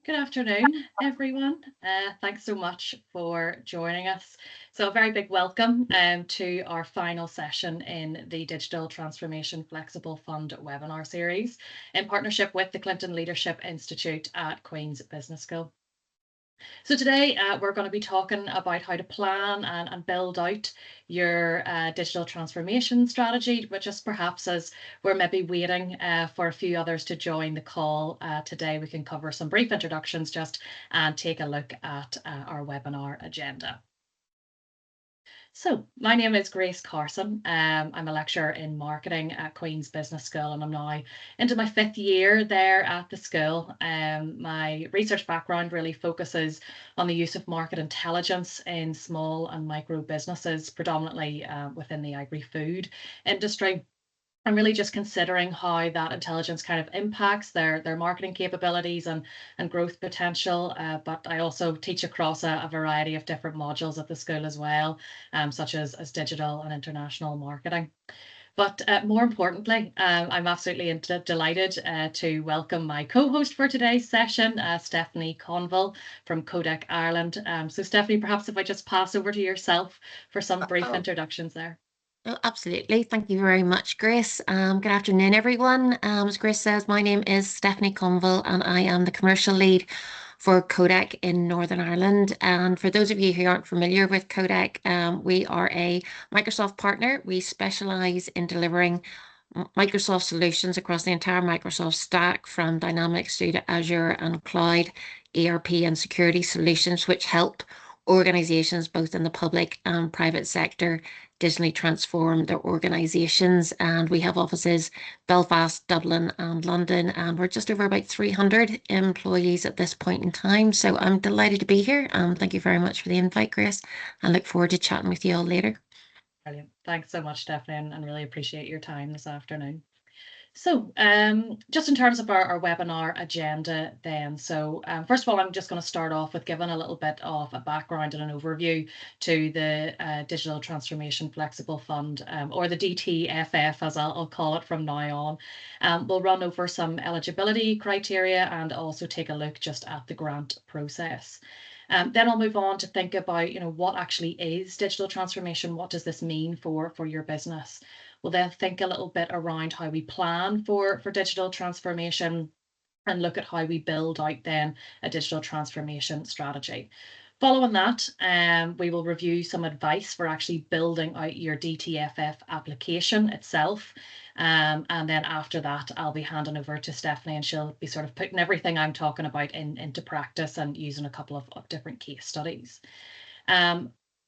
Good afternoon, everyone. Thanks so much for joining us. So, a very big welcome to our final session in the Digital Transformation Flexible Fund webinar series in partnership with the Clinton Leadership Institute at Queen's Business School. So today we're going to be talking about how to plan and build out your digital transformation strategy, but just perhaps as we're maybe waiting for a few others to join the call today, we can cover some brief introductions just and take a look at our webinar agenda. So my name is Grace Carson. I'm a lecturer in marketing at Queen's Business School, and I'm now into my 5th year there at the school. My research background really focuses on the use of market intelligence in small and micro businesses, predominantly within the agri-food industry. I'm really just considering how that intelligence kind of impacts their marketing capabilities and growth potential. But I also teach across a variety of different modules at the school as well, such as digital and international marketing. But more importantly, I'm absolutely delighted to welcome my co-host for today's session, Stephanie Conville from Codec Ireland. So Stephanie, perhaps if I just pass over to yourself for some brief introductions there. Oh, absolutely. Thank you very much, Grace. Good afternoon, everyone. As Grace says, my name is Stephanie Conville and I am the commercial lead for Codec in Northern Ireland. And for those of you who aren't familiar with Codec, we are a Microsoft partner. We specialize in delivering Microsoft solutions across the entire Microsoft stack, from Dynamics through to Azure and cloud, ERP and security solutions, which help organizations both in the public and private sector digitally transform their organizations. And we have offices Belfast, Dublin, and London, and we're just over about 300 employees at this point in time. So I'm delighted to be here, and thank you very much for the invite, Grace. I look forward to chatting with you all later. Brilliant. Thanks so much, Stephanie, and really appreciate your time this afternoon. So just in terms of our webinar agenda then, so first of all, I'm just going to start off with giving a little bit of a background and an overview to the Digital Transformation Flexible Fund, or the DTFF, as I'll call it from now on. We'll run over some eligibility criteria and also take a look just at the grant process. Then I'll move on to think about, what actually is digital transformation? What does this mean for your business? We'll then think a little bit around how we plan for digital transformation and look at how we build out then a digital transformation strategy. Following that, we will review some advice for actually building out your DTFF application itself. And then after that, I'll be handing over to Stephanie and she'll be sort of putting everything I'm talking about into practice and using a couple of different case studies.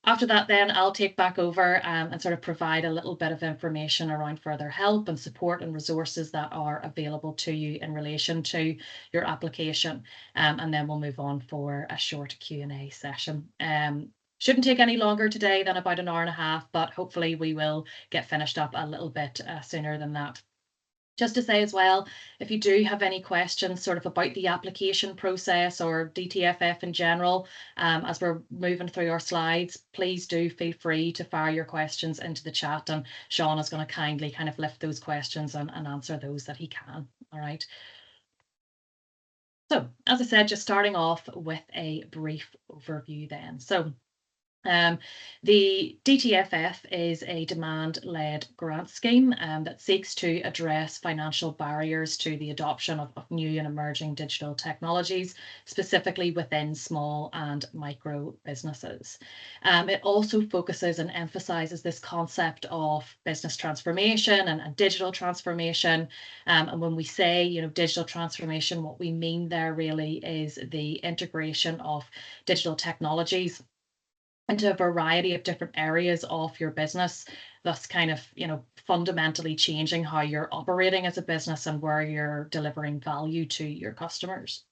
After that, then I'll take back over and sort of provide a little bit of information around further help and support and resources that are available to you in relation to your application. And then we'll move on for a short Q&A session. Shouldn't take any longer today than about an hour and a half, but hopefully we will get finished up a little bit sooner than that. Just to say as well, if you do have any questions sort of about the application process or DTFF in general, as we're moving through our slides, please do feel free to fire your questions into the chat, and Sean is going to kindly kind of lift those questions and answer those that he can. All right. So as I said, just starting off with a brief overview then. So the DTFF is a demand-led grant scheme that seeks to address financial barriers to the adoption of new and emerging digital technologies, specifically within small and micro businesses. It also focuses and emphasizes this concept of business transformation and digital transformation. And when we say, digital transformation, what we mean there really is the integration of digital technologies into a variety of different areas of your business, thus kind of, fundamentally changing how you're operating as a business and where you're delivering value to your customers.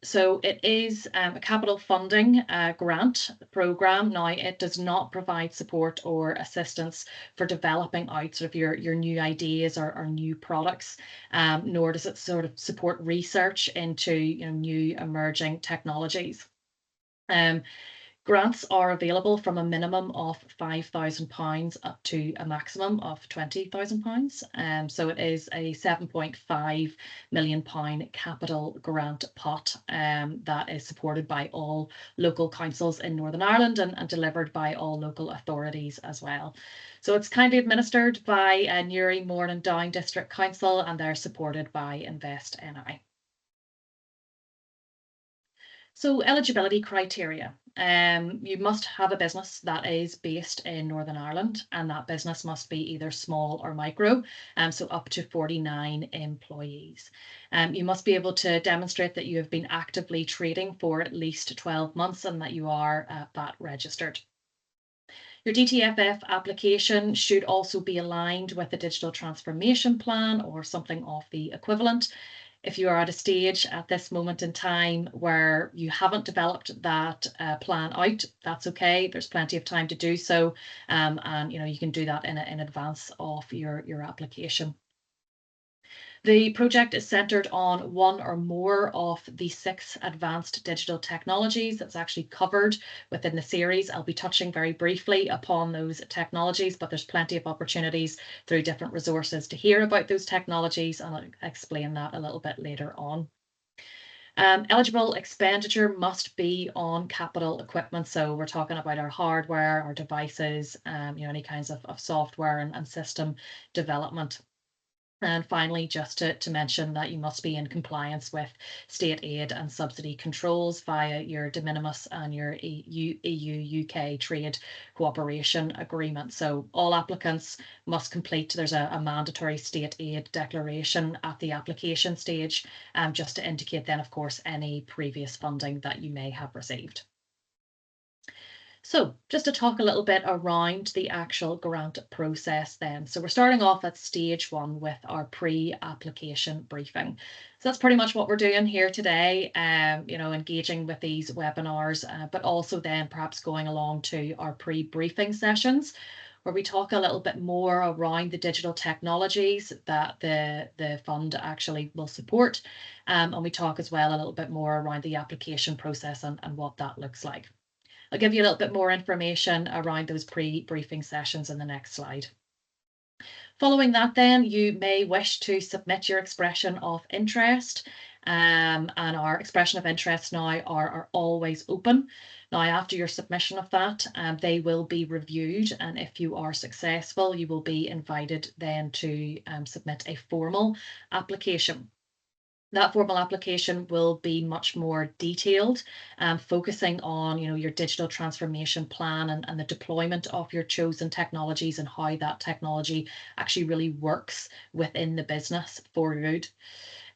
So it is a capital funding grant program. Now, it does not provide support or assistance for developing out sort of your new ideas or new products, nor does it sort of support research into new emerging technologies. Grants are available from a minimum of £5,000 up to a maximum of £20,000. So it is a £7.5 million capital grant pot that is supported by all local councils in Northern Ireland and delivered by all local authorities as well. So it's kindly administered by Newry, Mourne and Down District Council, and they're supported by Invest NI. So eligibility criteria. You must have a business that is based in Northern Ireland, and that business must be either small or micro, so up to 49 employees. You must be able to demonstrate that you have been actively trading for at least 12 months and that you are VAT registered. Your DTFF application should also be aligned with the digital transformation plan or something of the equivalent. If you are at a stage at this moment in time where you haven't developed that plan out, that's okay. There's plenty of time to do so, and you can do that in advance of your application. The project is centered on one or more of the 6 advanced digital technologies that's actually covered within the series. I'll be touching very briefly upon those technologies, but there's plenty of opportunities through different resources to hear about those technologies, and I'll explain that a little bit later on. Eligible expenditure must be on capital equipment. So we're talking about our hardware, our devices, any kinds of software and system development. And finally, just to mention that you must be in compliance with state aid and subsidy controls via your de minimis and your EU-UK trade cooperation agreement. So all applicants must complete, there's a mandatory state aid declaration at the application stage, just to indicate then, of course, any previous funding that you may have received. So just to talk a little bit around the actual grant process then. So we're starting off at stage 1 with our pre-application briefing. So that's pretty much what we're doing here today, engaging with these webinars, but also then perhaps going along to our pre-briefing sessions, where we talk a little bit more around the digital technologies that the fund actually will support. And we talk as well a little bit more around the application process and what that looks like. I'll give you a little bit more information around those pre-briefing sessions in the next slide. Following that then, you may wish to submit your expression of interest, and our expression of interest now are always open. Now, after your submission of that, they will be reviewed, and if you are successful, you will be invited then to submit a formal application. That formal application will be much more detailed, focusing on your digital transformation plan and the deployment of your chosen technologies and how that technology actually really works within the business for good.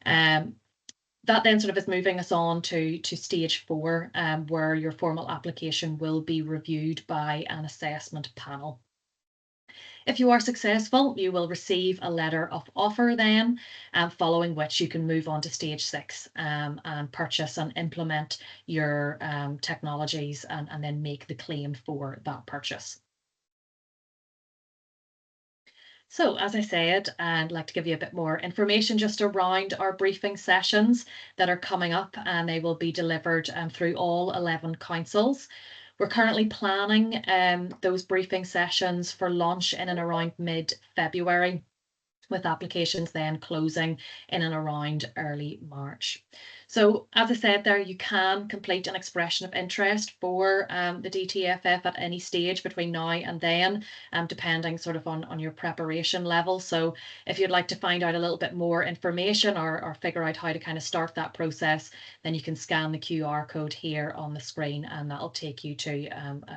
That then sort of is moving us on to stage 4, where your formal application will be reviewed by an assessment panel. If you are successful, you will receive a letter of offer then, following which you can move on to stage 6 and purchase and implement your technologies and then make the claim for that purchase. So as I said, I'd like to give you a bit more information just around our briefing sessions that are coming up, and they will be delivered through all 11 councils. We're currently planning those briefing sessions for launch in and around mid-February, with applications then closing in and around early March. So as I said there, you can complete an expression of interest for the DTFF at any stage between now and then, depending sort of on your preparation level. So if you'd like to find out a little bit more information or figure out how to kind of start that process, then you can scan the QR code here on the screen, and that'll take you to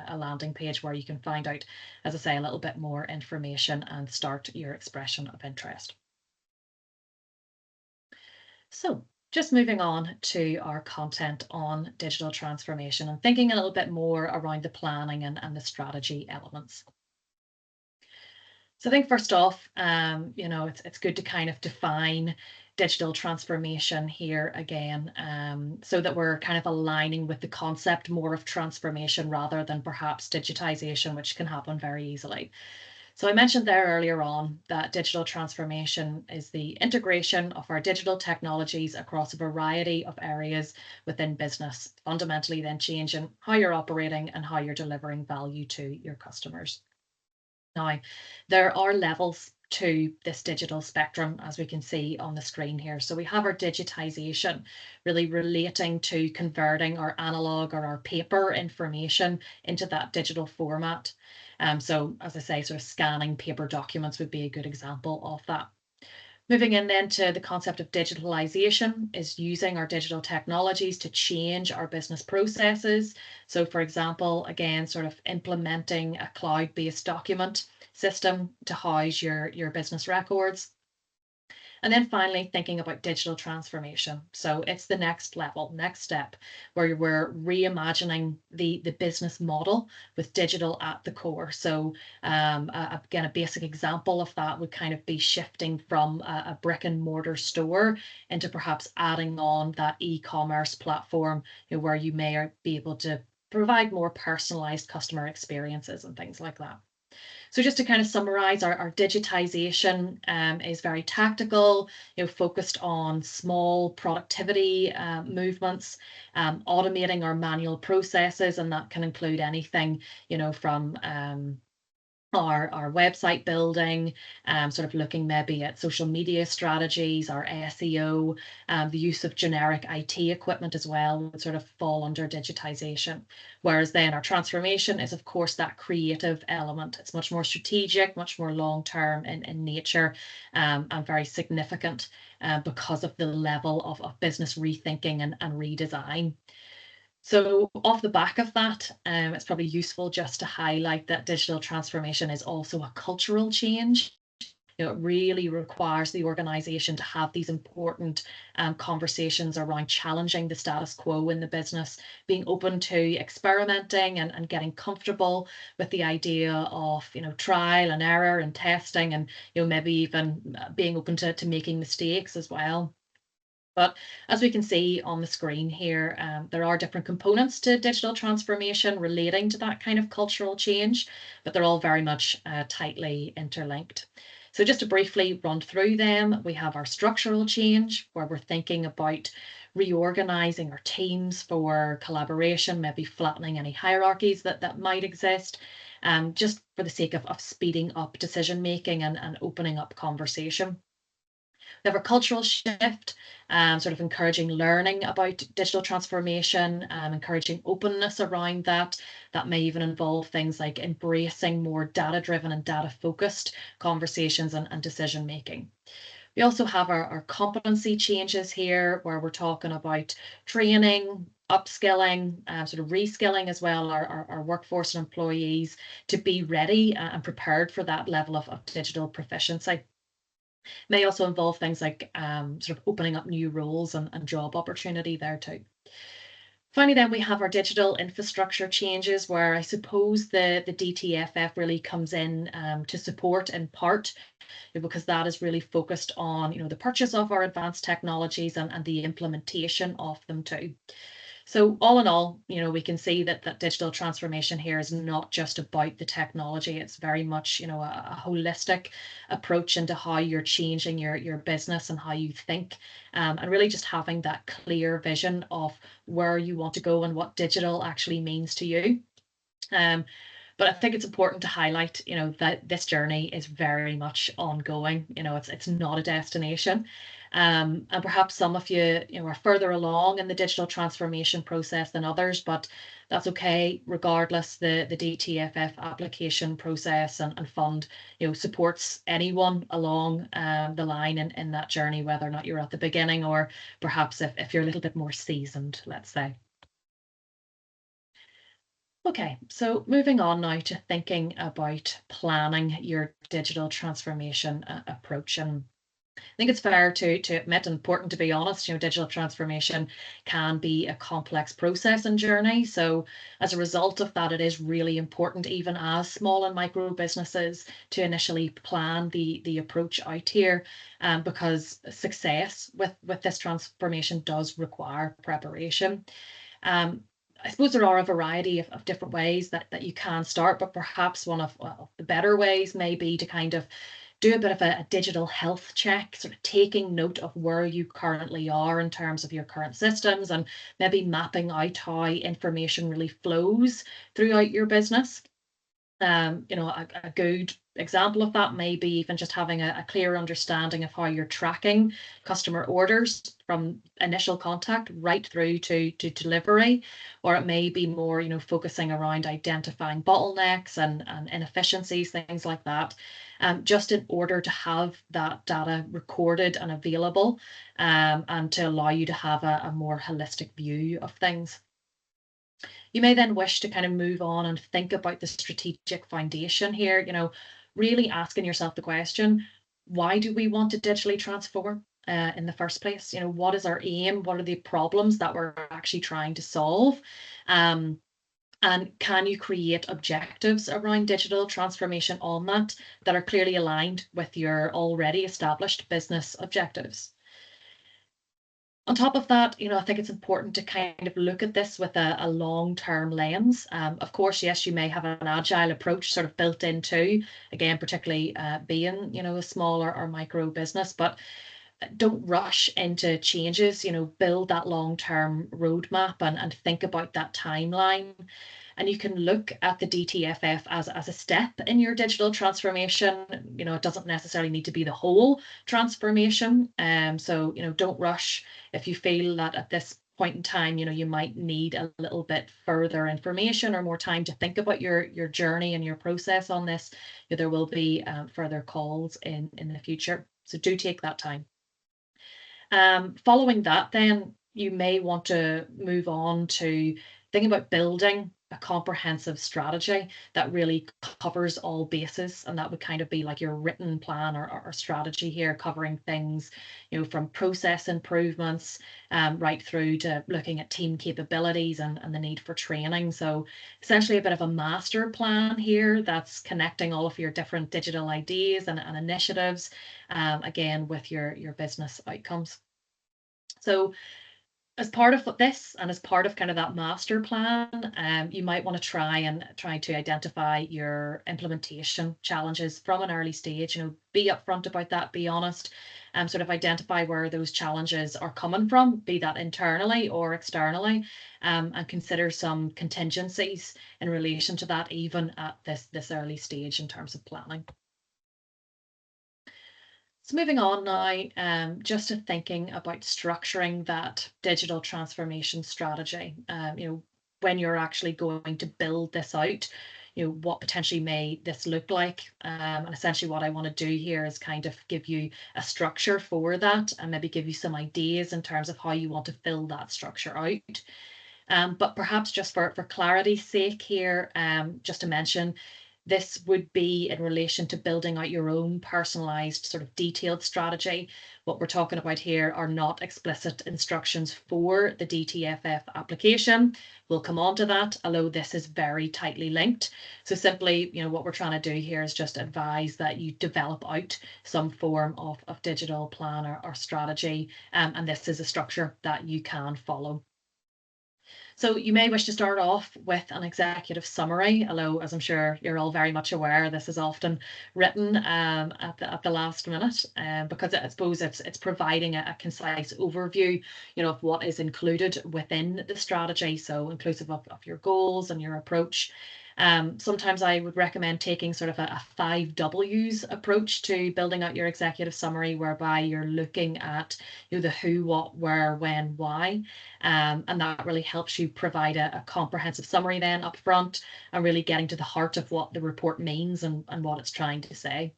a landing page where you can find out, as I say, a little bit more information and start your expression of interest. So just moving on to our content on digital transformation and thinking a little bit more around the planning and the strategy elements. So I think first off, it's good to kind of define digital transformation here again, so that we're kind of aligning with the concept more of transformation rather than perhaps digitization, which can happen very easily. So I mentioned there earlier on that digital transformation is the integration of our digital technologies across a variety of areas within business, fundamentally then changing how you're operating and how you're delivering value to your customers. Now, there are levels to this digital spectrum, as we can see on the screen here. So we have our digitization, really relating to converting our analog or our paper information into that digital format. So as I say, sort of scanning paper documents would be a good example of that. Moving in then to the concept of digitalization is using our digital technologies to change our business processes. So for example, again, sort of implementing a cloud-based document system to house your business records. And then finally, thinking about digital transformation. So it's the next level, next step, where we're reimagining the business model with digital at the core. So again, a basic example of that would kind of be shifting from a brick and mortar store into perhaps adding on that e-commerce platform, where you may be able to provide more personalized customer experiences and things like that. So just to kind of summarize, our digitization is very tactical, focused on small productivity movements, automating our manual processes, and that can include anything, from our website building, sort of looking maybe at social media strategies, our SEO, the use of generic IT equipment as well would sort of fall under digitization. Whereas then our transformation is, of course, that creative element. It's much more strategic, much more long-term in nature, and very significant because of the level of business rethinking and redesign. So off the back of that, it's probably useful just to highlight that digital transformation is also a cultural change. It really requires the organization to have these important conversations around challenging the status quo in the business, being open to experimenting and getting comfortable with the idea of, trial and error and testing, and, maybe even being open to making mistakes as well. But as we can see on the screen here, there are different components to digital transformation relating to that kind of cultural change, but they're all very much tightly interlinked. So just to briefly run through them, we have our structural change, where we're thinking about reorganizing our teams for collaboration, maybe flattening any hierarchies that might exist, just for the sake of speeding up decision making and opening up conversation. We have a cultural shift, sort of encouraging learning about digital transformation, encouraging openness around that. That may even involve things like embracing more data-driven and data-focused conversations and decision making. We also have our competency changes here, where we're talking about training, upskilling, sort of reskilling as well, our workforce and employees to be ready and prepared for that level of digital proficiency. May also involve things like sort of opening up new roles and job opportunity there too. Finally, then we have our digital infrastructure changes, where I suppose the DTFF really comes in to support in part, because that is really focused on the purchase of our advanced technologies and the implementation of them too. So all in all, we can see that digital transformation here is not just about the technology. It's very much, a holistic approach into how you're changing your business and how you think, and really just having that clear vision of where you want to go and what digital actually means to you. But I think it's important to highlight, that this journey is very much ongoing. It's not a destination. And perhaps some of you, are further along in the digital transformation process than others, but that's okay. Regardless, the DTFF application process and fund, supports anyone along the line in that journey, whether or not you're at the beginning or perhaps if you're a little bit more seasoned, let's say. Okay, so moving on now to thinking about planning your digital transformation approach. And I think it's fair to admit, and important to be honest, digital transformation can be a complex process and journey. So as a result of that, it is really important, even as small and micro businesses, to initially plan the approach out here, because success with this transformation does require preparation. I suppose there are a variety of different ways that you can start, but perhaps one of the better ways may be to kind of do a bit of a digital health check, sort of taking note of where you currently are in terms of your current systems and maybe mapping out how information really flows throughout your business. A good example of that may be even just having a clear understanding of how you're tracking customer orders from initial contact right through to delivery, or it may be more, focusing around identifying bottlenecks and inefficiencies, things like that, just in order to have that data recorded and available, and to allow you to have a more holistic view of things. You may then wish to kind of move on and think about the strategic foundation here, really asking yourself the question, why do we want to digitally transform in the first place? What is our aim? What are the problems that we're actually trying to solve? And can you create objectives around digital transformation on that are clearly aligned with your already established business objectives? On top of that, I think it's important to kind of look at this with a long-term lens. Of course, yes, you may have an agile approach sort of built into, again, particularly being, a smaller or micro business, but don't rush into changes, build that long-term roadmap and think about that timeline. And you can look at the DTFF as a step in your digital transformation. It doesn't necessarily need to be the whole transformation. So, don't rush if you feel that at this point in time, you might need a little bit further information or more time to think about your journey and your process on this. There will be further calls in the future. So do take that time. Following that, then you may want to move on to thinking about building a comprehensive strategy that really covers all bases. And that would kind of be like your written plan or strategy here, covering things, from process improvements right through to looking at team capabilities and the need for training. So essentially a bit of a master plan here that's connecting all of your different digital ideas and initiatives, again, with your business outcomes. So as part of this and as part of kind of that master plan, you might want to try to identify your implementation challenges from an early stage. Be upfront about that, be honest, sort of identify where those challenges are coming from, be that internally or externally, and consider some contingencies in relation to that, even at this early stage in terms of planning. So moving on now, just to thinking about structuring that digital transformation strategy. When you're actually going to build this out, what potentially may this look like? And essentially what I want to do here is kind of give you a structure for that and maybe give you some ideas in terms of how you want to fill that structure out. But perhaps just for clarity's sake here, just to mention, this would be in relation to building out your own personalized sort of detailed strategy. What we're talking about here are not explicit instructions for the DTFF application. We'll come on to that, although this is very tightly linked. So simply, what we're trying to do here is just advise that you develop out some form of digital plan or strategy. And this is a structure that you can follow. So you may wish to start off with an executive summary, although, as I'm sure you're all very much aware, this is often written at the last minute, because I suppose it's providing a concise overview, of what is included within the strategy, so inclusive of your goals and your approach. Sometimes I would recommend taking sort of a 5 Ws approach to building out your executive summary, whereby you're looking at the who, what, where, when, why, and that really helps you provide a comprehensive summary then up front and really getting to the heart of what the report means and what it's trying to say.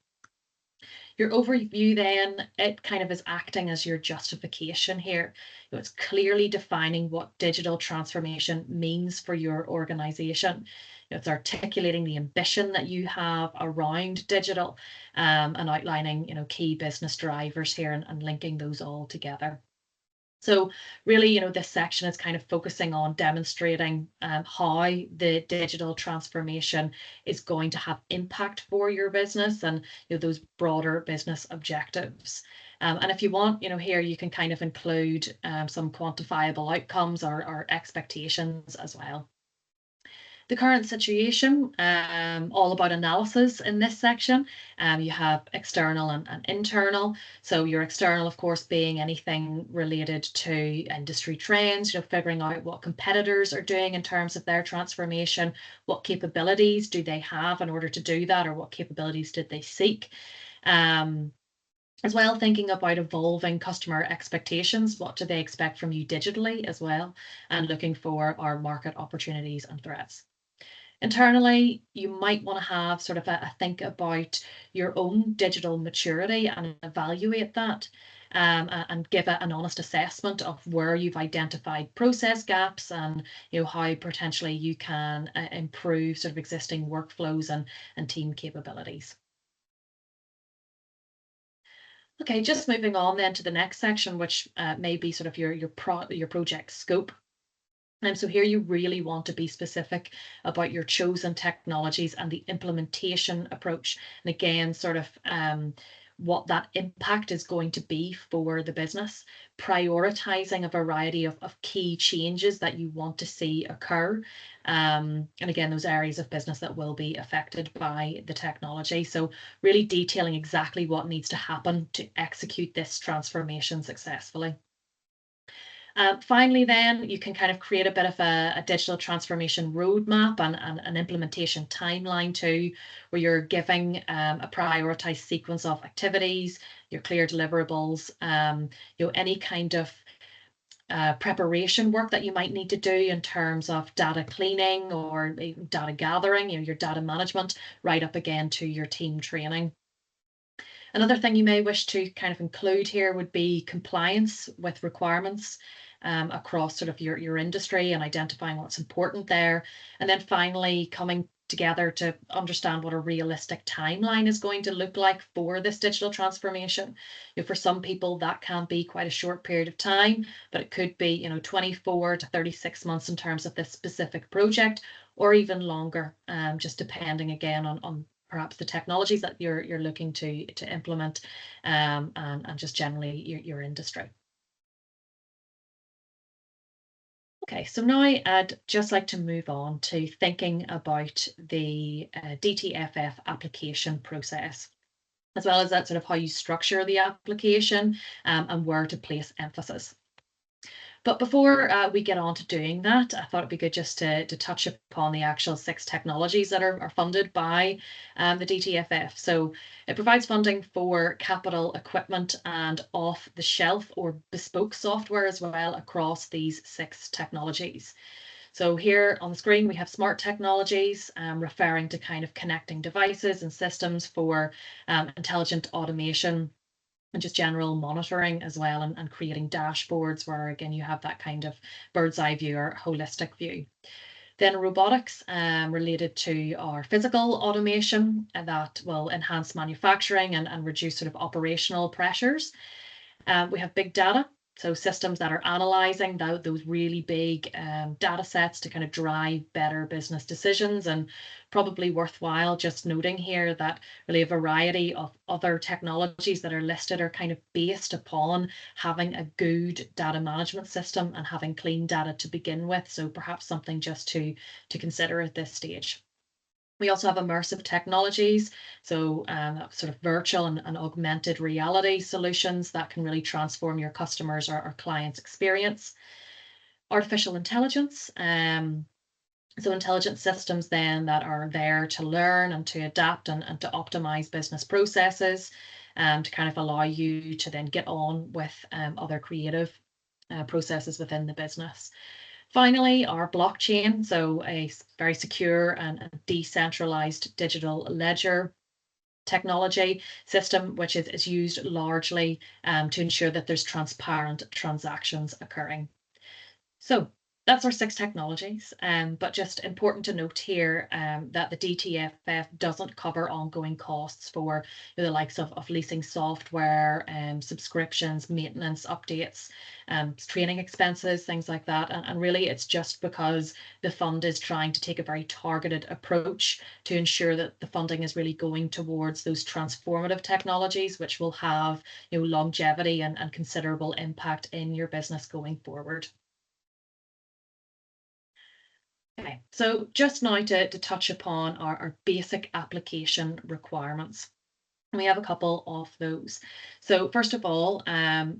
Your overview then, it kind of is acting as your justification here. It's clearly defining what digital transformation means for your organization. It's articulating the ambition that you have around digital, and outlining, key business drivers here and linking those all together. So really, this section is kind of focusing on demonstrating how the digital transformation is going to have impact for your business and those broader business objectives. And if you want, here you can kind of include some quantifiable outcomes or expectations as well. The current situation, all about analysis in this section. You have external and internal. So your external, of course, being anything related to industry trends, figuring out what competitors are doing in terms of their transformation, what capabilities do they have in order to do that, or what capabilities did they seek. As well, thinking about evolving customer expectations. What do they expect from you digitally as well? And looking for our market opportunities and threats. Internally, you might want to have sort of a think about your own digital maturity and evaluate that, and give an honest assessment of where you've identified process gaps and how potentially you can improve sort of existing workflows and team capabilities. Okay, just moving on then to the next section, which may be sort of your project scope. So here you really want to be specific about your chosen technologies and the implementation approach. And again, sort of what that impact is going to be for the business, prioritizing a variety of key changes that you want to see occur. And again, those areas of business that will be affected by the technology. So really detailing exactly what needs to happen to execute this transformation successfully. Finally, then you can kind of create a bit of a digital transformation roadmap and an implementation timeline too, where you're giving a prioritized sequence of activities, your clear deliverables, any kind of preparation work that you might need to do in terms of data cleaning or data gathering, your data management, right up again to your team training. Another thing you may wish to kind of include here would be compliance with requirements across sort of your industry and identifying what's important there. And then finally, coming together to understand what a realistic timeline is going to look like for this digital transformation. For some people, that can be quite a short period of time, but it could be 24 to 36 months in terms of this specific project, or even longer, just depending again on perhaps the technologies that you're looking to implement, and just generally your industry. Okay, so now I'd just like to move on to thinking about the DTFF application process, as well as that sort of how you structure the application and where to place emphasis. But before we get on to doing that, I thought it'd be good just to touch upon the actual 6 technologies that are funded by the DTFF. So it provides funding for capital equipment and off-the-shelf or bespoke software as well across these 6 technologies. So here on the screen, we have smart technologies, referring to kind of connecting devices and systems for intelligent automation and just general monitoring as well, and creating dashboards where again you have that kind of bird's eye view or holistic view. Then robotics, related to our physical automation that will enhance manufacturing and reduce sort of operational pressures. We have big data, so systems that are analyzing those really big data sets to kind of drive better business decisions. And probably worthwhile just noting here that really a variety of other technologies that are listed are kind of based upon having a good data management system and having clean data to begin with. So perhaps something just to consider at this stage. We also have immersive technologies, so sort of virtual and augmented reality solutions that can really transform your customers or clients' experience. Artificial intelligence, so intelligent systems then that are there to learn and to adapt and to optimize business processes, to kind of allow you to then get on with other creative processes within the business. Finally, our blockchain, so a very secure and decentralized digital ledger technology system, which is used largely to ensure that there's transparent transactions occurring. So that's our 6 technologies, but just important to note here that the DTFF doesn't cover ongoing costs for the likes of leasing software, subscriptions, maintenance, updates, training expenses, things like that. And really, it's just because the fund is trying to take a very targeted approach to ensure that the funding is really going towards those transformative technologies, which will have longevity and considerable impact in your business going forward. Okay, so just now to touch upon our basic application requirements. We have a couple of those. So first of all,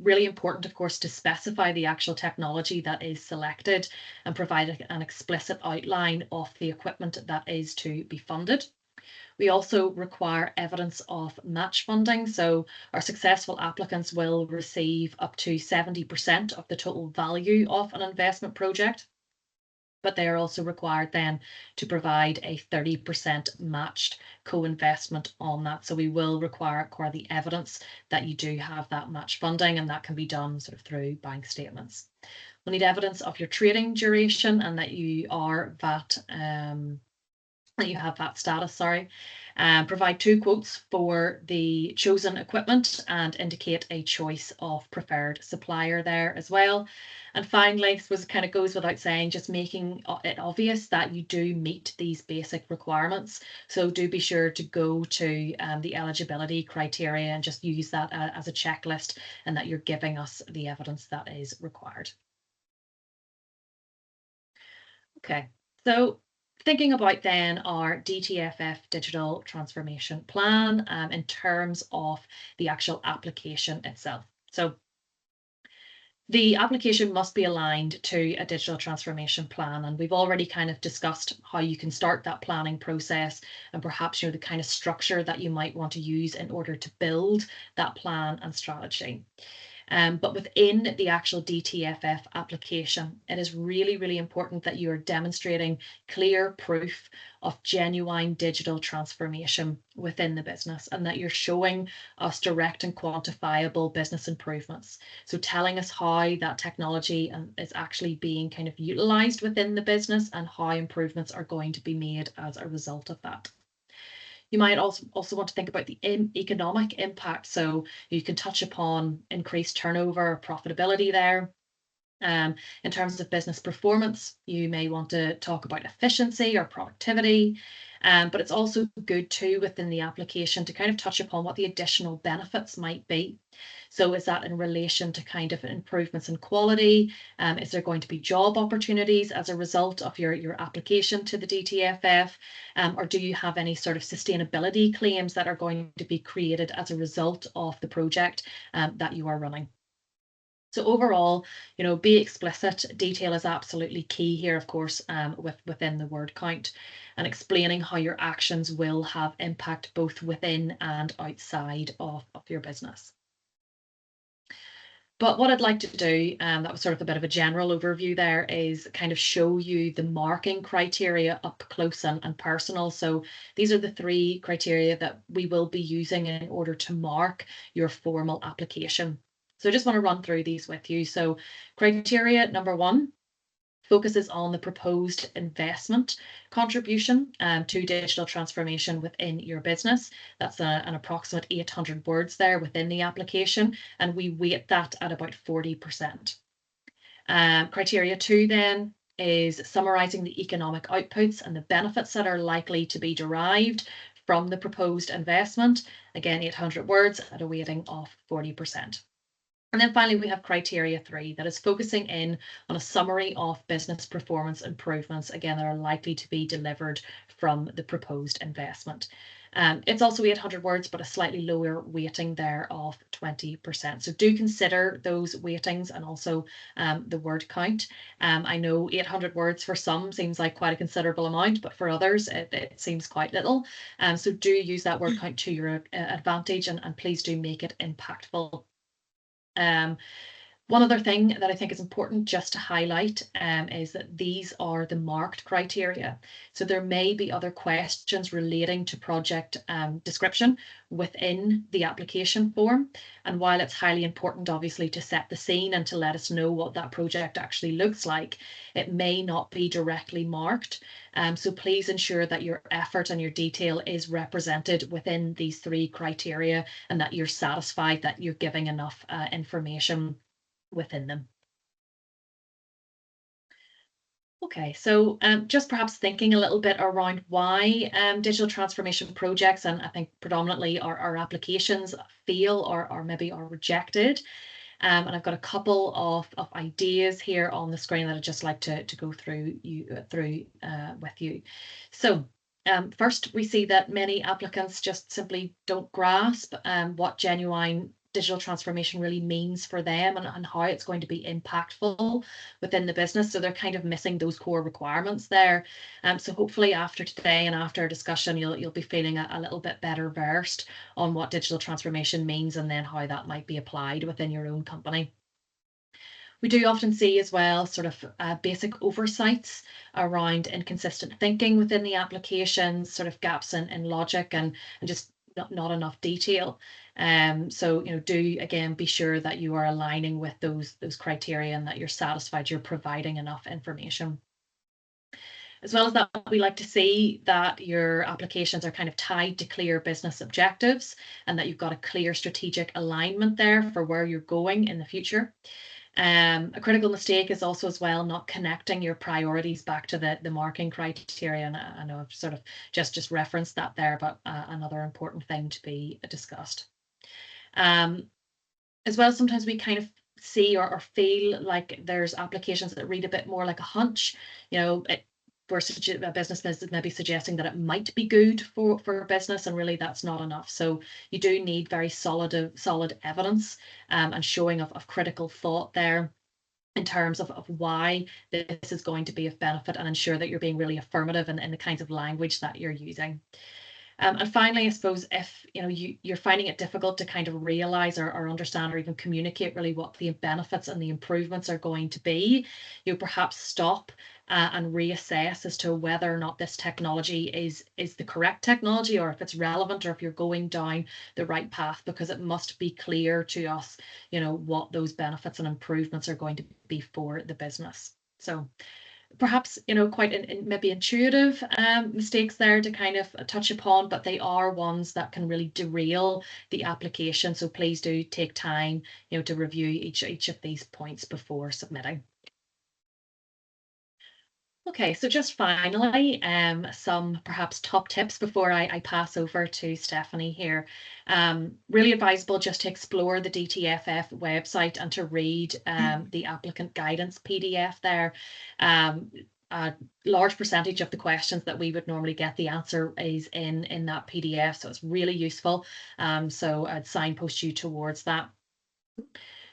really important, of course, to specify the actual technology that is selected and provide an explicit outline of the equipment that is to be funded. We also require evidence of match funding. So our successful applicants will receive up to 70% of the total value of an investment project, but they are also required then to provide a 30% matched co-investment on that. So we will require the evidence that you do have that match funding, and that can be done sort of through bank statements. We'll need evidence of your trading duration and that you are VAT that you have that status, sorry. Provide 2 quotes for the chosen equipment and indicate a choice of preferred supplier there as well. And finally, I suppose it kind of goes without saying, just making it obvious that you do meet these basic requirements. So do be sure to go to the eligibility criteria and just use that as a checklist, and that you're giving us the evidence that is required. Okay, so thinking about then our DTFF digital transformation plan in terms of the actual application itself. So the application must be aligned to a digital transformation plan, and we've already kind of discussed how you can start that planning process and perhaps the kind of structure that you might want to use in order to build that plan and strategy. But within the actual DTFF application, it is really, really important that you are demonstrating clear proof of genuine digital transformation within the business, and that you're showing us direct and quantifiable business improvements. So telling us how that technology is actually being kind of utilized within the business and how improvements are going to be made as a result of that. You might also want to think about the economic impact. So you can touch upon increased turnover, profitability there. In terms of business performance, you may want to talk about efficiency or productivity. But it's also good too within the application to kind of touch upon what the additional benefits might be. So is that in relation to kind of improvements in quality? Is there going to be job opportunities as a result of your application to the DTFF? Or do you have any sort of sustainability claims that are going to be created as a result of the project that you are running? So overall, be explicit. Detail is absolutely key here, of course, within the word count, and explaining how your actions will have impact both within and outside of your business. But what I'd like to do, that was sort of a bit of a general overview there, is kind of show you the marking criteria up close and personal. So these are the 3 criteria that we will be using in order to mark your formal application. So I just want to run through these with you. So criteria number 1 focuses on the proposed investment contribution to digital transformation within your business. That's an approximate 800 words there within the application, and we weight that at about 40%. Criteria 2 then is summarising the economic outputs and the benefits that are likely to be derived from the proposed investment. Again, 800 words at a weighting of 40%. And then finally, we have criteria 3 that is focusing in on a summary of business performance improvements, again, that are likely to be delivered from the proposed investment. It's also 800 words, but a slightly lower weighting there of 20%. So do consider those weightings and also the word count. I know 800 words for some seems like quite a considerable amount, but for others, it seems quite little. So do use that word count to your advantage, and please do make it impactful. One other thing that I think is important just to highlight is that these are the marked criteria. So there may be other questions relating to project description within the application form. And while it's highly important, obviously, to set the scene and to let us know what that project actually looks like, it may not be directly marked. So please ensure that your effort and your detail is represented within these three criteria and that you're satisfied that you're giving enough information within them. Okay, so just perhaps thinking a little bit around why digital transformation projects, and I think predominantly our applications, fail or maybe are rejected. And I've got a couple of ideas here on the screen that I'd just like to go through with you. So first, we see that many applicants just simply don't grasp what genuine digital transformation really means for them and how it's going to be impactful within the business. So they're kind of missing those core requirements there. So hopefully after today and after our discussion, you'll be feeling a little bit better versed on what digital transformation means and then how that might be applied within your own company. We do often see as well sort of basic oversights around inconsistent thinking within the applications, sort of gaps in logic and just not enough detail. So, do again be sure that you are aligning with those criteria and that you're satisfied you're providing enough information. As well as that, we like to see that your applications are kind of tied to clear business objectives and that you've got a clear strategic alignment there for where you're going in the future. A critical mistake is also as well not connecting your priorities back to the marking criteria. And I know I've sort of just referenced that there, but another important thing to be discussed. As well, sometimes we kind of see or feel like there's applications that read a bit more like a hunch, where a business is maybe suggesting that it might be good for business, and really that's not enough. So you do need very solid evidence and showing of critical thought there in terms of why this is going to be of benefit, and ensure that you're being really affirmative in the kinds of language that you're using. And finally, I suppose if you're finding it difficult to kind of realize or understand or even communicate really what the benefits and the improvements are going to be, you perhaps stop and reassess as to whether or not this technology is the correct technology, or if it's relevant, or if you're going down the right path, because it must be clear to us, what those benefits and improvements are going to be for the business. So perhaps quite maybe intuitive mistakes there to kind of touch upon, but they are ones that can really derail the application. So please do take time to review each of these points before submitting. Okay, so just finally, some perhaps top tips before I pass over to Stephanie here. Really advisable just to explore the DTFF website and to read the applicant guidance PDF there. A large percentage of the questions that we would normally get, the answer is in that PDF, so it's really useful. So I'd signpost you towards that.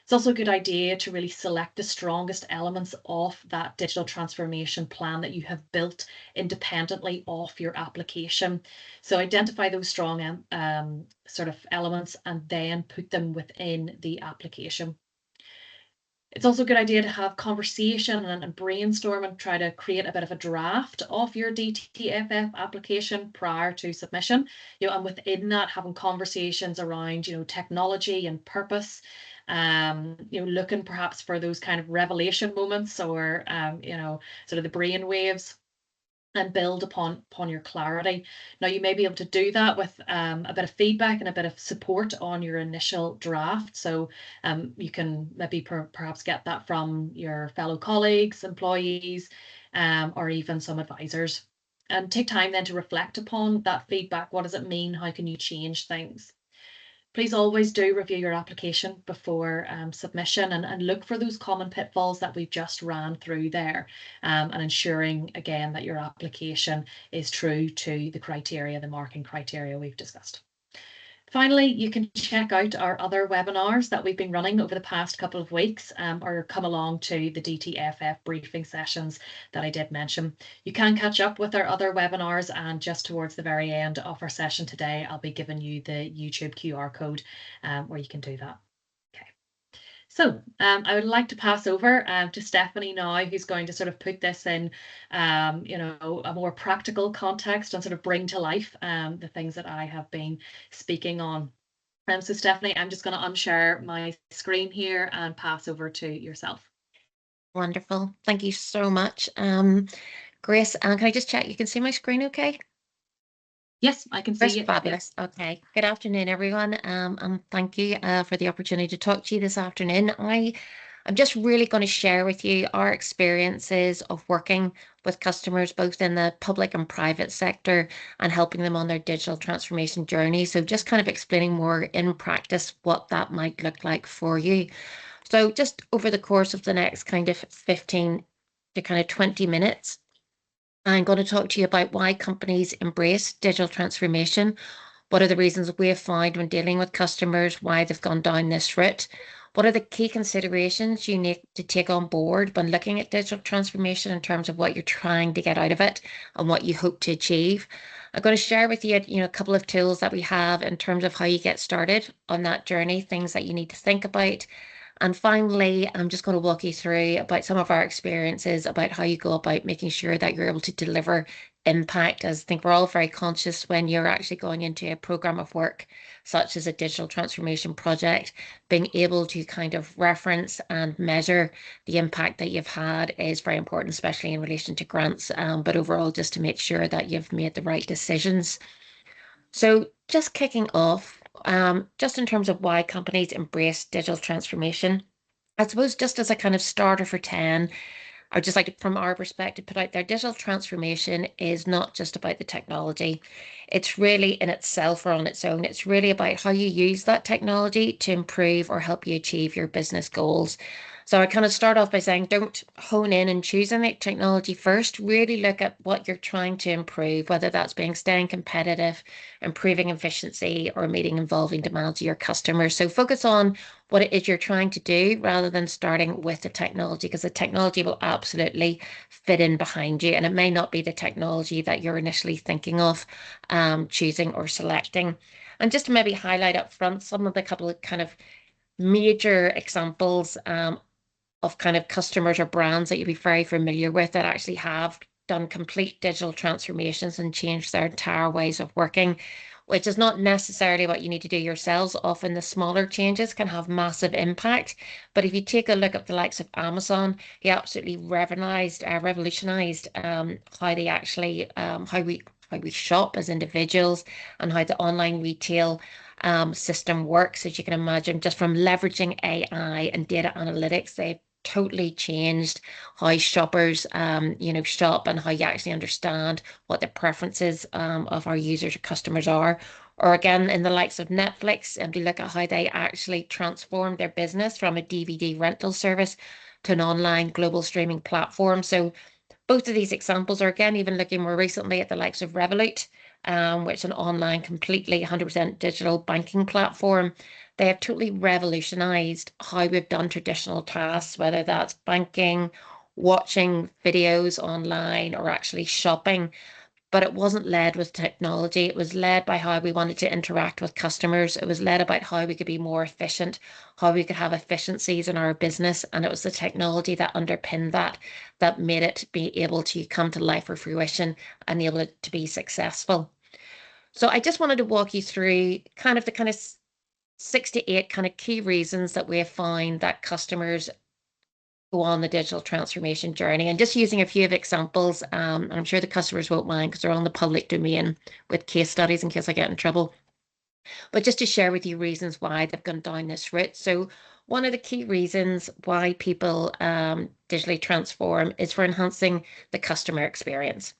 It's also a good idea to really select the strongest elements of that digital transformation plan that you have built independently of your application. So identify those strong sort of elements and then put them within the application. It's also a good idea to have conversation and brainstorm and try to create a bit of a draft of your DTFF application prior to submission. And within that, having conversations around, technology and purpose. Looking perhaps for those kind of revelation moments, or sort of the brain waves, and build upon your clarity. Now, you may be able to do that with a bit of feedback and a bit of support on your initial draft. So you can maybe perhaps get that from your fellow colleagues, employees, or even some advisors. And take time then to reflect upon that feedback. What does it mean? How can you change things? Please always do review your application before submission, and look for those common pitfalls that we've just ran through there, and ensuring again that your application is true to the criteria, the marking criteria we've discussed. Finally, you can check out our other webinars that we've been running over the past couple of weeks, or come along to the DTFF briefing sessions that I did mention. You can catch up with our other webinars, and just towards the very end of our session today, I'll be giving you the YouTube QR code where you can do that. Okay. I would like to pass over to Stephanie now, who's going to sort of put this in, a more practical context and sort of bring to life the things that I have been speaking on. So Stephanie, I'm just going to unshare my screen here and pass over to yourself. Wonderful. Thank you so much. Grace, can I just check you can see my screen okay? Yes, I can That's see it. Yep. fabulous. Okay. Good afternoon, everyone. And thank you for the opportunity to talk to you this afternoon. I'm just really going to share with you our experiences of working with customers both in the public and private sector and helping them on their digital transformation journey. So just kind of explaining more in practice what that might look like for you. So just over the course of the next kind of 15 to kind of 20 minutes, I'm going to talk to you about why companies embrace digital transformation. What are the reasons we have found when dealing with customers, why they've gone down this route? What are the key considerations you need to take on board when looking at digital transformation in terms of what you're trying to get out of it and what you hope to achieve? I'm going to share with you, a couple of tools that we have in terms of how you get started on that journey, things that you need to think about, and finally, I'm just going to walk you through about some of our experiences about how you go about making sure that you're able to deliver impact. As I think we're all very conscious when you're actually going into a program of work, such as a digital transformation project, being able to kind of reference and measure the impact that you've had is very important, especially in relation to grants, but overall, just to make sure that you've made the right decisions. So, just kicking off, just in terms of why companies embrace digital transformation, I suppose just as a kind of starter for 10, I would just like to, from our perspective, put out there digital transformation is not just about the technology. It's really in itself or on its own. It's really about how you use that technology to improve or help you achieve your business goals. So I kind of start off by saying don't hone in and choose any technology first. Really look at what you're trying to improve, whether that's being staying competitive, improving efficiency, or meeting evolving demands of your customers. So focus on what it is you're trying to do rather than starting with the technology, because the technology will absolutely fit in behind you. And it may not be the technology that you're initially thinking of choosing or selecting. And just to maybe highlight up front some of the couple of kind of major examples of kind of customers or brands that you'll be very familiar with that actually have done complete digital transformations and changed their entire ways of working, which is not necessarily what you need to do yourselves. Often the smaller changes can have massive impact. But if you take a look at the likes of Amazon, he absolutely revolutionized how they actually how we shop as individuals and how the online retail system works. As you can imagine, just from leveraging AI and data analytics, they've totally changed how shoppers, shop and how you actually understand what the preferences of our users or customers are. Or again, in the likes of Netflix, and you look at how they actually transformed their business from a DVD rental service to an online global streaming platform. So both of these examples are again even looking more recently at the likes of Revolut, which is an online, completely 100% digital banking platform. They have totally revolutionized how we've done traditional tasks, whether that's banking, watching videos online, or actually shopping. But it wasn't led with technology. It was led by how we wanted to interact with customers. It was led about how we could be more efficient, how we could have efficiencies in our business. And it was the technology that underpinned that, that made it be able to come to life or fruition and able it to be successful. So I just wanted to walk you through kind of the kind of 6 to 8 kind of key reasons that we have found that customers go on the digital transformation journey, and just using a few of examples. And I'm sure the customers won't mind because they're on the public domain with case studies in case I get in trouble. But just to share with you reasons why they've gone down this route. So one of the key reasons why people digitally transform is for enhancing the customer experience.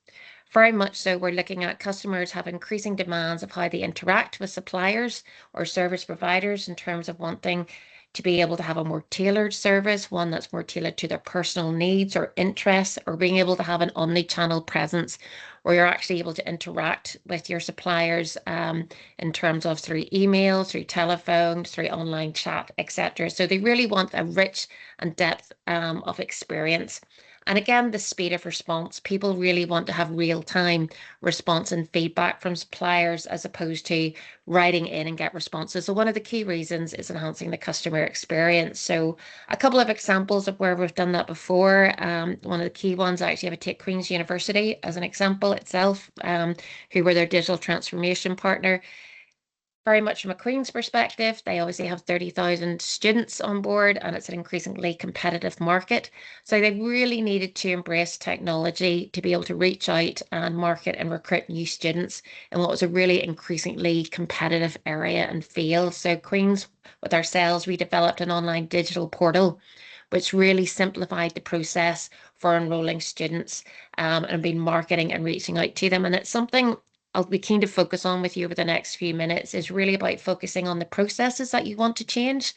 Very much so, we're looking at customers have increasing demands of how they interact with suppliers or service providers in terms of wanting to be able to have a more tailored service, one that's more tailored to their personal needs or interests, or being able to have an omni-channel presence where you're actually able to interact with your suppliers in terms of through email, through telephone, through online chat, etc. So they really want a rich and depth of experience. And again, the speed of response. People really want to have real-time response and feedback from suppliers as opposed to writing in and get responses. So one of the key reasons is enhancing the customer experience. So a couple of examples of where we've done that before. One of the key ones, I actually have to take Queen's University as an example itself, who were their digital transformation partner. Very much from a Queen's perspective, they obviously have 30,000 students on board and it's an increasingly competitive market. So they really needed to embrace technology to be able to reach out and market and recruit new students in what was a really increasingly competitive area and field. So Queen's, with ourselves, we developed an online digital portal which really simplified the process for enrolling students and been marketing and reaching out to them. And it's something I'll be keen to focus on with you over the next few minutes is really about focusing on the processes that you want to change,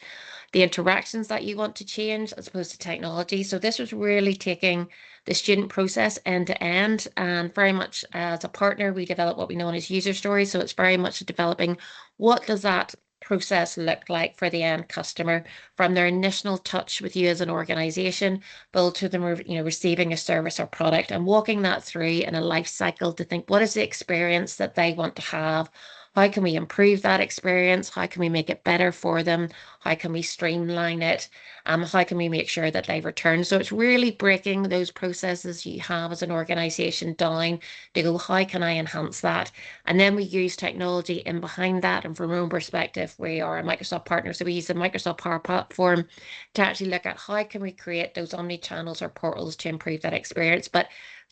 the interactions that you want to change as opposed to technology. So this was really taking the student process end to end, and very much as a partner, we develop what we know as user stories. So it's very much developing what does that process look like for the end customer from their initial touch with you as an organization, build to them, receiving a service or product and walking that through in a life cycle to think what is the experience that they want to have? How can we improve that experience? How can we make it better for them? How can we streamline it? How can we make sure that they return? So it's really breaking those processes you have as an organization down to go, how can I enhance that? And then we use technology in behind that. And from our own perspective, we are a Microsoft partner. So we use the Microsoft Power Platform to actually look at how can we create those omni channels or portals to improve that experience. But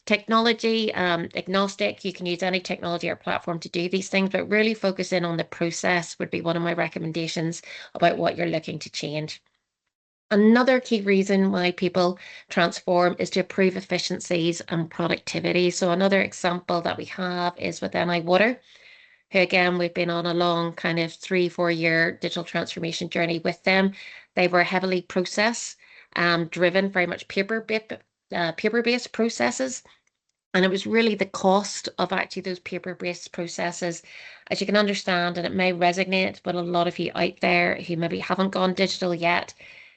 technology agnostic, you can use any technology or platform to do these things, but really focus in on the process would be one of my recommendations about what you're looking to change. Another key reason why people transform is to improve efficiencies and productivity. So another example that we have is with NI Water, who again, we've been on a long kind of 3, 4 year digital transformation journey with them. They were heavily process driven, very much paper-based processes. And it was really the cost of actually those paper-based processes, as you can understand, and it may resonate with a lot of you out there who maybe haven't gone digital yet.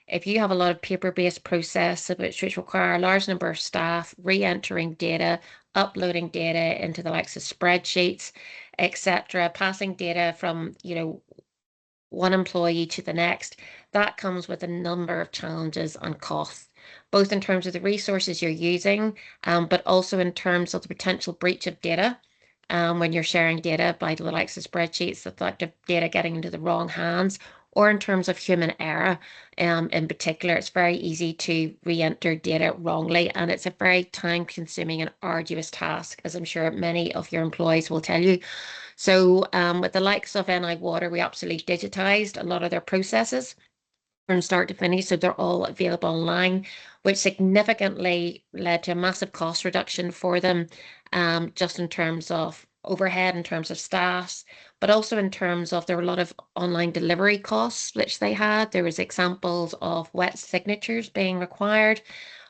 If you have a lot of paper-based processes which require a large number of staff re-entering data, uploading data into the likes of spreadsheets, etc., passing data from, one employee to the next, that comes with a number of challenges and costs, both in terms of the resources you're using, but also in terms of the potential breach of data. When you're sharing data by the likes of spreadsheets, the fact of data getting into the wrong hands, or in terms of human error, in particular, it's very easy to re-enter data wrongly, and it's a very time-consuming and arduous task, as I'm sure many of your employees will tell you. So with the likes of NI Water, we absolutely digitized a lot of their processes from start to finish. So they're all available online, which significantly led to a massive cost reduction for them, just in terms of overhead, in terms of staffs, but also in terms of there were a lot of online delivery costs which they had. There was examples of wet signatures being required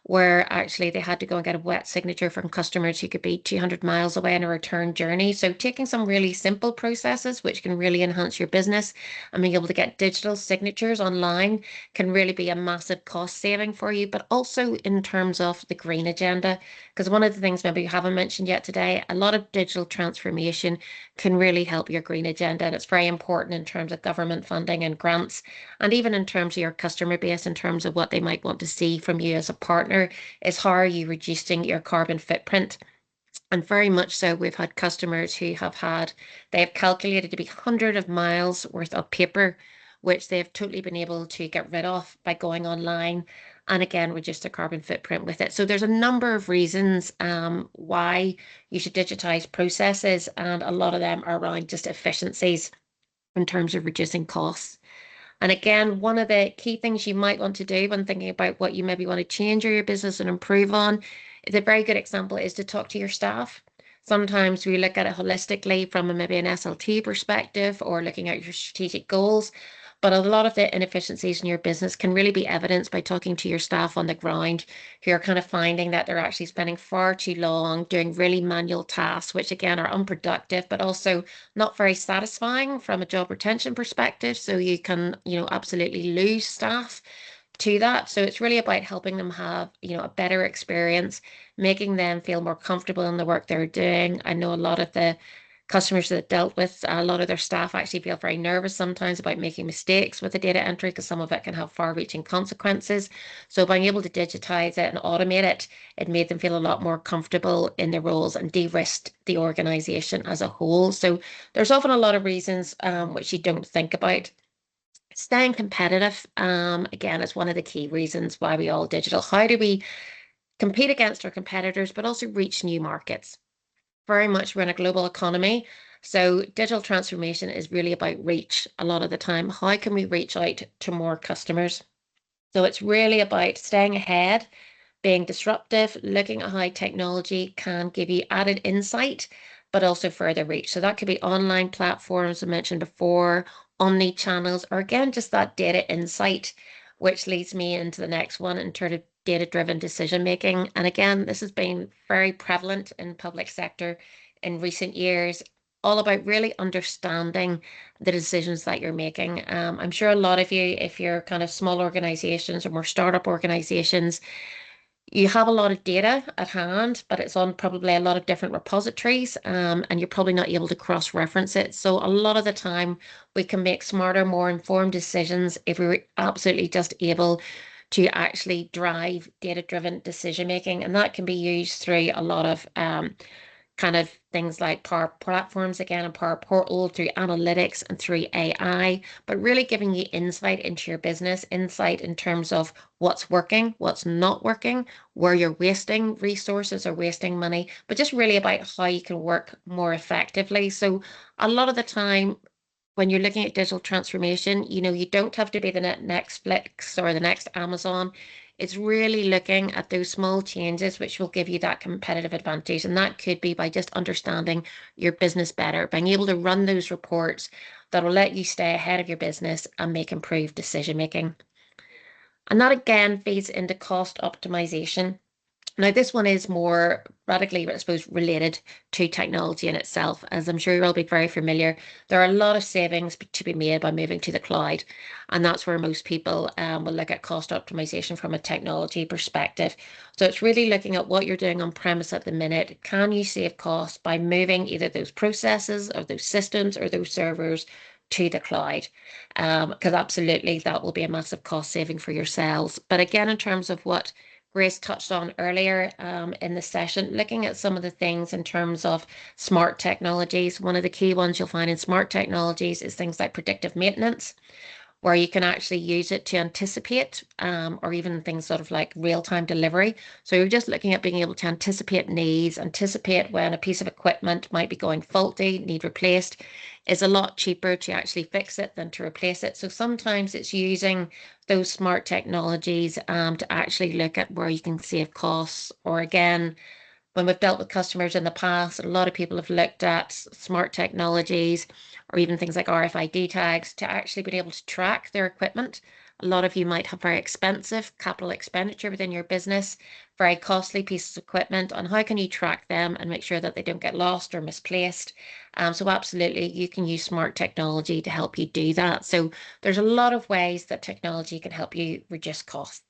where actually they had to go and get a wet signature from customers who could be 200 miles away on a return journey. So taking some really simple processes which can really enhance your business and being able to get digital signatures online can really be a massive cost saving for you, but also in terms of the green agenda. Because one of the things maybe you haven't mentioned yet today, a lot of digital transformation can really help your green agenda. And it's very important in terms of government funding and grants, and even in terms of your customer base, in terms of what they might want to see from you as a partner, is how are you reducing your carbon footprint? And very much so, we've had customers who they have calculated to be hundreds of miles worth of paper, which they've totally been able to get rid of by going online and again, reduce their carbon footprint with it. So there's a number of reasons why you should digitize processes, and a lot of them are around just efficiencies in terms of reducing costs. And again, one of the key things you might want to do when thinking about what you maybe want to change or your business and improve on, is a very good example is to talk to your staff. Sometimes we look at it holistically from maybe an SLT perspective or looking at your strategic goals. But a lot of the inefficiencies in your business can really be evidenced by talking to your staff on the ground who are kind of finding that they're actually spending far too long doing really manual tasks, which again are unproductive, but also not very satisfying from a job retention perspective. So you can, absolutely lose staff to that. So it's really about helping them have, a better experience, making them feel more comfortable in the work they're doing. I know a lot of the customers that dealt with, a lot of their staff actually feel very nervous sometimes about making mistakes with the data entry because some of it can have far-reaching consequences. So being able to digitize it and automate it, it made them feel a lot more comfortable in their roles and de-risked the organization as a whole. So there's often a lot of reasons which you don't think about. Staying competitive, again, is one of the key reasons why we all digital. How do we compete against our competitors, but also reach new markets? Very much we're in a global economy. So digital transformation is really about reach a lot of the time. How can we reach out to more customers? So it's really about staying ahead, being disruptive, looking at how technology can give you added insight, but also further reach. So that could be online platforms I mentioned before, omni channels, or again, just that data insight, which leads me into the next one in terms of data-driven decision making. And again, this has been very prevalent in public sector in recent years, all about really understanding the decisions that you're making. I'm sure a lot of you, if you're kind of small organizations or more startup organizations, you have a lot of data at hand, but it's on probably a lot of different repositories, and you're probably not able to cross-reference it. So a lot of the time, we can make smarter, more informed decisions if we're absolutely just able to actually drive data-driven decision making, and that can be used through a lot of kind of things like Power Platforms again and Power Portal through analytics and through AI, but really giving you insight into your business, insight in terms of what's working, what's not working, where you're wasting resources or wasting money, but just really about how you can work more effectively. So a lot of the time, when you're looking at digital transformation, you don't have to be the next Netflix or the next Amazon. It's really looking at those small changes which will give you that competitive advantage. And that could be by just understanding your business better, being able to run those reports that will let you stay ahead of your business and make improved decision making. And that again feeds into cost optimization. Now, this one is more radically, I suppose, related to technology in itself. As I'm sure you'll all be very familiar, there are a lot of savings to be made by moving to the cloud. And that's where most people will look at cost optimization from a technology perspective. So it's really looking at what you're doing on premise at the minute. Can you save costs by moving either those processes or those systems or those servers to the cloud? Because absolutely that will be a massive cost saving for yourselves. But again, in terms of what Grace touched on earlier in the session, looking at some of the things in terms of smart technologies. One of the key ones you'll find in smart technologies is things like predictive maintenance, where you can actually use it to anticipate, or even things sort of like real-time delivery. So you're just looking at being able to anticipate needs, anticipate when a piece of equipment might be going faulty, need replaced. Is a lot cheaper to actually fix it than to replace it. So sometimes it's using those smart technologies to actually look at where you can save costs, or again, when we've dealt with customers in the past, a lot of people have looked at smart technologies or even things like RFID tags to actually be able to track their equipment. A lot of you might have very expensive capital expenditure within your business, very costly pieces of equipment, and how can you track them and make sure that they don't get lost or misplaced? So absolutely, you can use smart technology to help you do that. So there's a lot of ways that technology can help you reduce costs.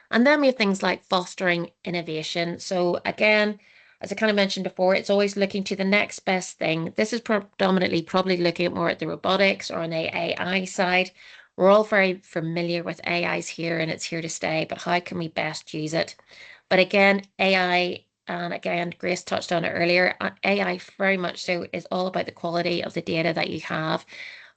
And then we have things like fostering innovation. So again, as I kind of mentioned before, it's always looking to the next best thing. This is predominantly probably looking at more at the robotics or on the AI side. We're all very familiar with AI's here and it's here to stay, but how can we best use it? But again, AI, and again, Grace touched on it earlier, AI very much so is all about the quality of the data that you have.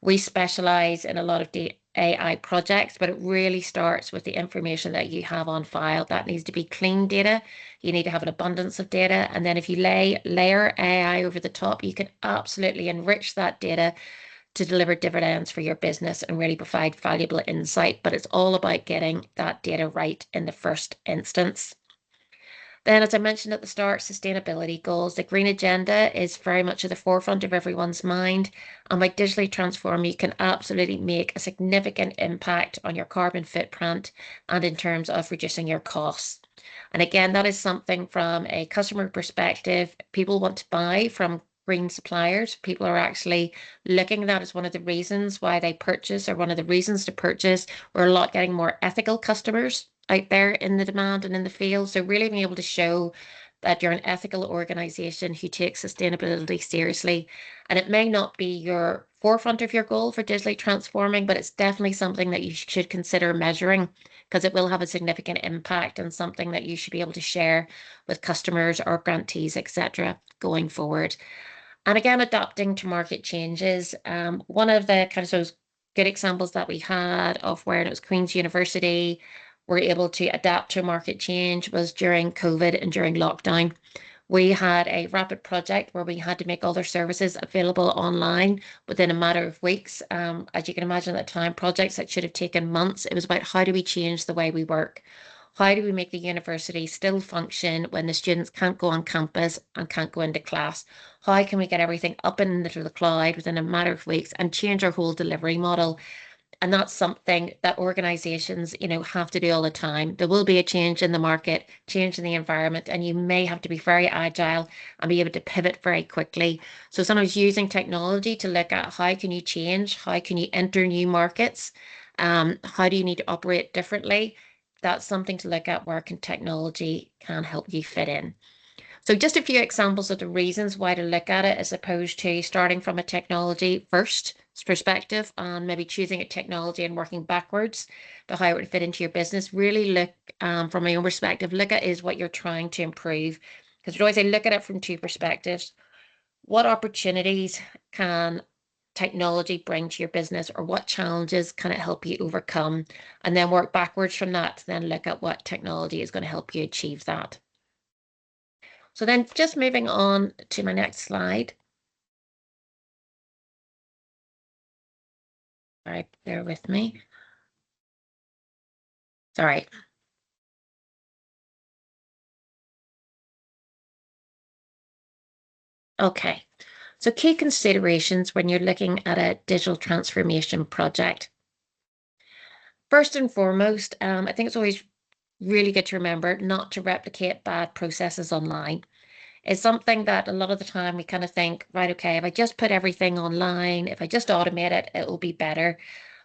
We specialize in a lot of AI projects, but it really starts with the information that you have on file. That needs to be clean data. You need to have an abundance of data. And then if you layer AI over the top, you can absolutely enrich that data to deliver dividends for your business and really provide valuable insight. But it's all about getting that data right in the first instance. Then, as I mentioned at the start, sustainability goals. The green agenda is very much at the forefront of everyone's mind. And by digitally transforming, you can absolutely make a significant impact on your carbon footprint and in terms of reducing your costs. And again, that is something from a customer perspective. People want to buy from green suppliers. People are actually looking at that as one of the reasons why they purchase, or one of the reasons to purchase. We're a lot getting more ethical customers out there in the demand and in the field. So really being able to show that you're an ethical organization who takes sustainability seriously. And it may not be your forefront of your goal for digitally transforming, but it's definitely something that you should consider measuring, because it will have a significant impact, and something that you should be able to share with customers or grantees, etc., going forward. And again, adapting to market changes. One of the kind of those good examples that we had of where it was Queen's University were able to adapt to market change was during COVID and during lockdown. We had a rapid project where we had to make all their services available online within a matter of weeks. As you can imagine at the time, projects that should have taken months, it was about how do we change the way we work? How do we make the university still function when the students can't go on campus and can't go into class? How can we get everything up and into the cloud within a matter of weeks and change our whole delivery model? And that's something that organizations, have to do all the time. There will be a change in the market, change in the environment, and you may have to be very agile and be able to pivot very quickly. So sometimes using technology to look at how can you change, how can you enter new markets, how do you need to operate differently? That's something to look at, where can technology can help you fit in. So just a few examples of the reasons why to look at it, as opposed to starting from a technology first perspective and maybe choosing a technology and working backwards to how it would fit into your business. Really look, from my own perspective, look at is what you're trying to improve. Because we always say look at it from two perspectives. What opportunities can technology bring to your business, or what challenges can it help you overcome? And then work backwards from that to then look at what technology is going to help you achieve that. So then just moving on to my next slide. All right, bear with me. Sorry. Okay. So key considerations when you're looking at a digital transformation project. First and foremost, I think it's always really good to remember not to replicate bad processes online. It's something that a lot of the time we kind of think, right, okay, if I just put everything online, if I just automate it, it will be better.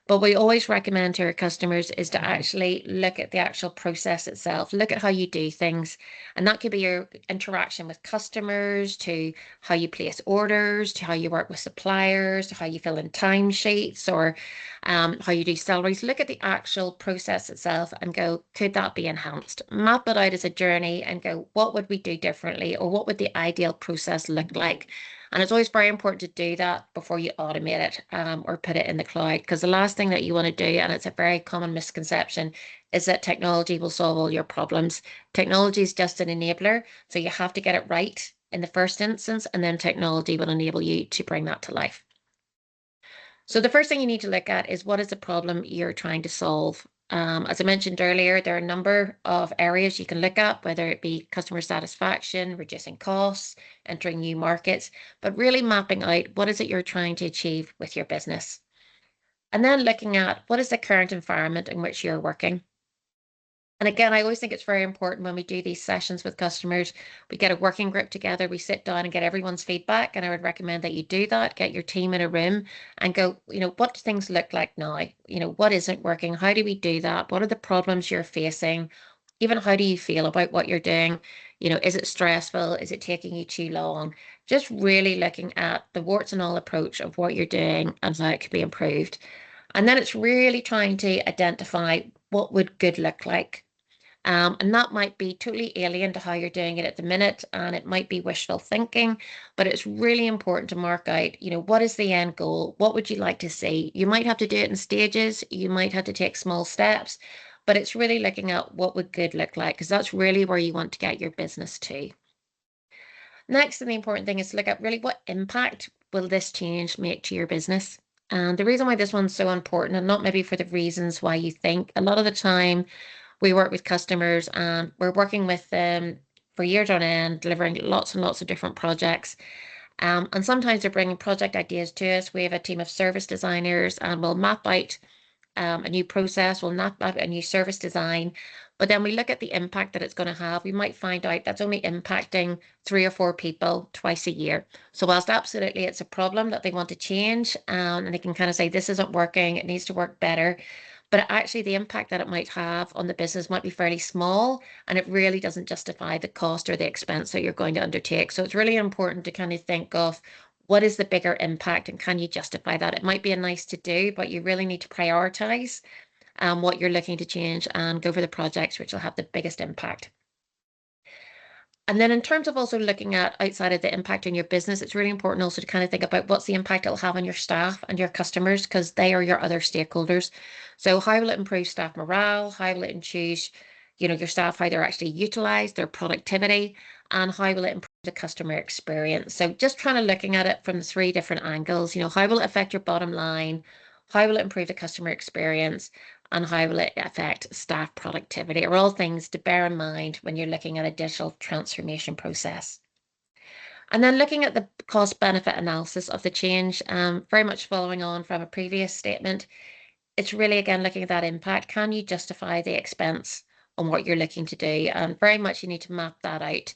But we always recommend to our customers is to actually look at the actual process itself, look at how you do things. And that could be your interaction with customers, to how you place orders, to how you work with suppliers, to how you fill in timesheets, or how you do salaries. Look at the actual process itself and go, could that be enhanced? Map it out as a journey and go, what would we do differently? Or what would the ideal process look like? And it's always very important to do that before you automate it, or put it in the cloud. Because the last thing that you want to do, and it's a very common misconception, is that technology will solve all your problems. Technology is just an enabler. So you have to get it right in the first instance, and then technology will enable you to bring that to life. So the first thing you need to look at is, what is the problem you're trying to solve? As I mentioned earlier, there are a number of areas you can look at, whether it be customer satisfaction, reducing costs, entering new markets, but really mapping out what is it you're trying to achieve with your business. And then looking at what is the current environment in which you're working. And again, I always think it's very important when we do these sessions with customers, we get a working group together, we sit down and get everyone's feedback. And I would recommend that you do that, get your team in a room and go, what do things look like now? What isn't working? How do we do that? What are the problems you're facing? Even how do you feel about what you're doing? Is it stressful? Is it taking you too long? Just really looking at the warts and all approach of what you're doing and how it could be improved. And then it's really trying to identify what would good look like, and that might be totally alien to how you're doing it at the minute, and it might be wishful thinking, but it's really important to mark out, what is the end goal? What would you like to see? You might have to do it in stages, you might have to take small steps, but it's really looking at what would good look like, because that's really where you want to get your business to. Next, and the important thing is to look at really what impact will this change make to your business. And the reason why this one's so important, and not maybe for the reasons why you think, a lot of the time we work with customers and we're working with them for years on end, delivering lots and lots of different projects. And sometimes they're bringing project ideas to us. We have a team of service designers, and we'll map out a new process, we'll map out a new service design. But then we look at the impact that it's going to have. We might find out that's only impacting 3 or 4 people twice a year. So whilst absolutely it's a problem that they want to change, and they can kind of say this isn't working, it needs to work better, but actually the impact that it might have on the business might be fairly small, and it really doesn't justify the cost or the expense that you're going to undertake. So it's really important to kind of think of what is the bigger impact and can you justify that? It might be a nice to do, but you really need to prioritize what you're looking to change and go for the projects which will have the biggest impact. And then in terms of also looking at outside of the impact on your business, it's really important also to kind of think about what's the impact it'll have on your staff and your customers, because they are your other stakeholders. So how will it improve staff morale? How will it choose, your staff, how they're actually utilized, their productivity, and how will it improve the customer experience? So just trying to looking at it from the three different angles, how will it affect your bottom line? How will it improve the customer experience? And how will it affect staff productivity are all things to bear in mind when you're looking at a digital transformation process. And then looking at the cost benefit analysis of the change, very much following on from a previous statement, it's really again looking at that impact. Can you justify the expense on what you're looking to do? And very much you need to map that out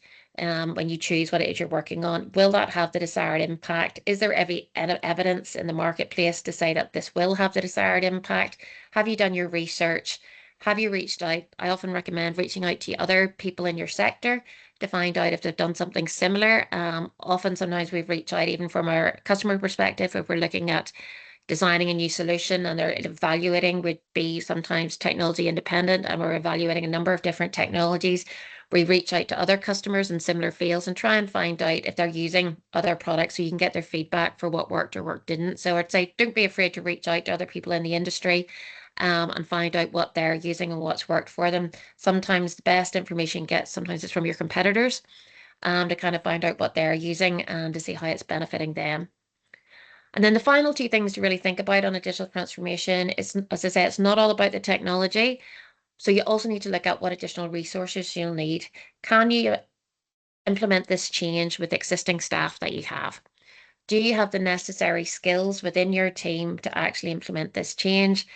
when you choose what it is you're working on. Will that have the desired impact? Is there any evidence in the marketplace to say that this will have the desired impact? Have you done your research? Have you reached out? I often recommend reaching out to other people in your sector to find out if they've done something similar. Often, sometimes we've reached out even from our customer perspective if we're looking at designing a new solution and they're evaluating would be sometimes technology independent and we're evaluating a number of different technologies. We reach out to other customers in similar fields and try and find out if they're using other products so you can get their feedback for what worked or what didn't. So I'd say don't be afraid to reach out to other people in the industry and find out what they're using and what's worked for them. Sometimes the best information you get, sometimes it's from your competitors to kind of find out what they're using and to see how it's benefiting them. And then the final two things to really think about on a digital transformation is, as I say, it's not all about the technology. So you also need to look at what additional resources you'll need. Can you implement this change with existing staff that you have? Do you have the necessary skills within your team to actually implement this change?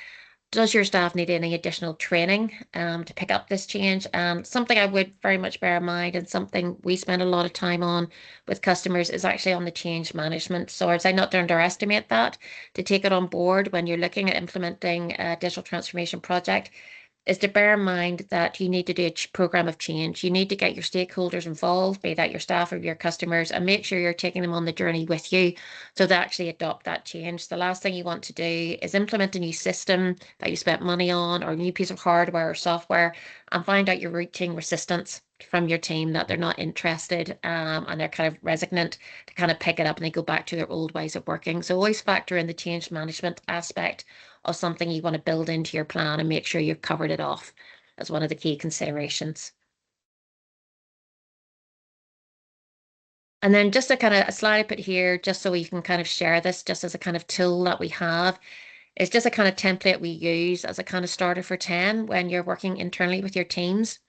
Does your staff need any additional training to pick up this change? Something I would very much bear in mind and something we spend a lot of time on with customers is actually on the change management. So I'd say not to underestimate that, to take it on board when you're looking at implementing a digital transformation project, is to bear in mind that you need to do a program of change. You need to get your stakeholders involved, be that your staff or your customers, and make sure you're taking them on the journey with you so they actually adopt that change. The last thing you want to do is implement a new system that you spent money on or a new piece of hardware or software and find out you're reaching resistance from your team that they're not interested and they're kind of resignant to kind of pick it up and they go back to their old ways of working. So always factor in the change management aspect of something you want to build into your plan and make sure you've covered it off as one of the key considerations. And then just a kind of a slide I put here, just so we can kind of share this just as a kind of tool that we have. It's just a kind of template we use as a kind of starter for 10 when you're working internally with your teams.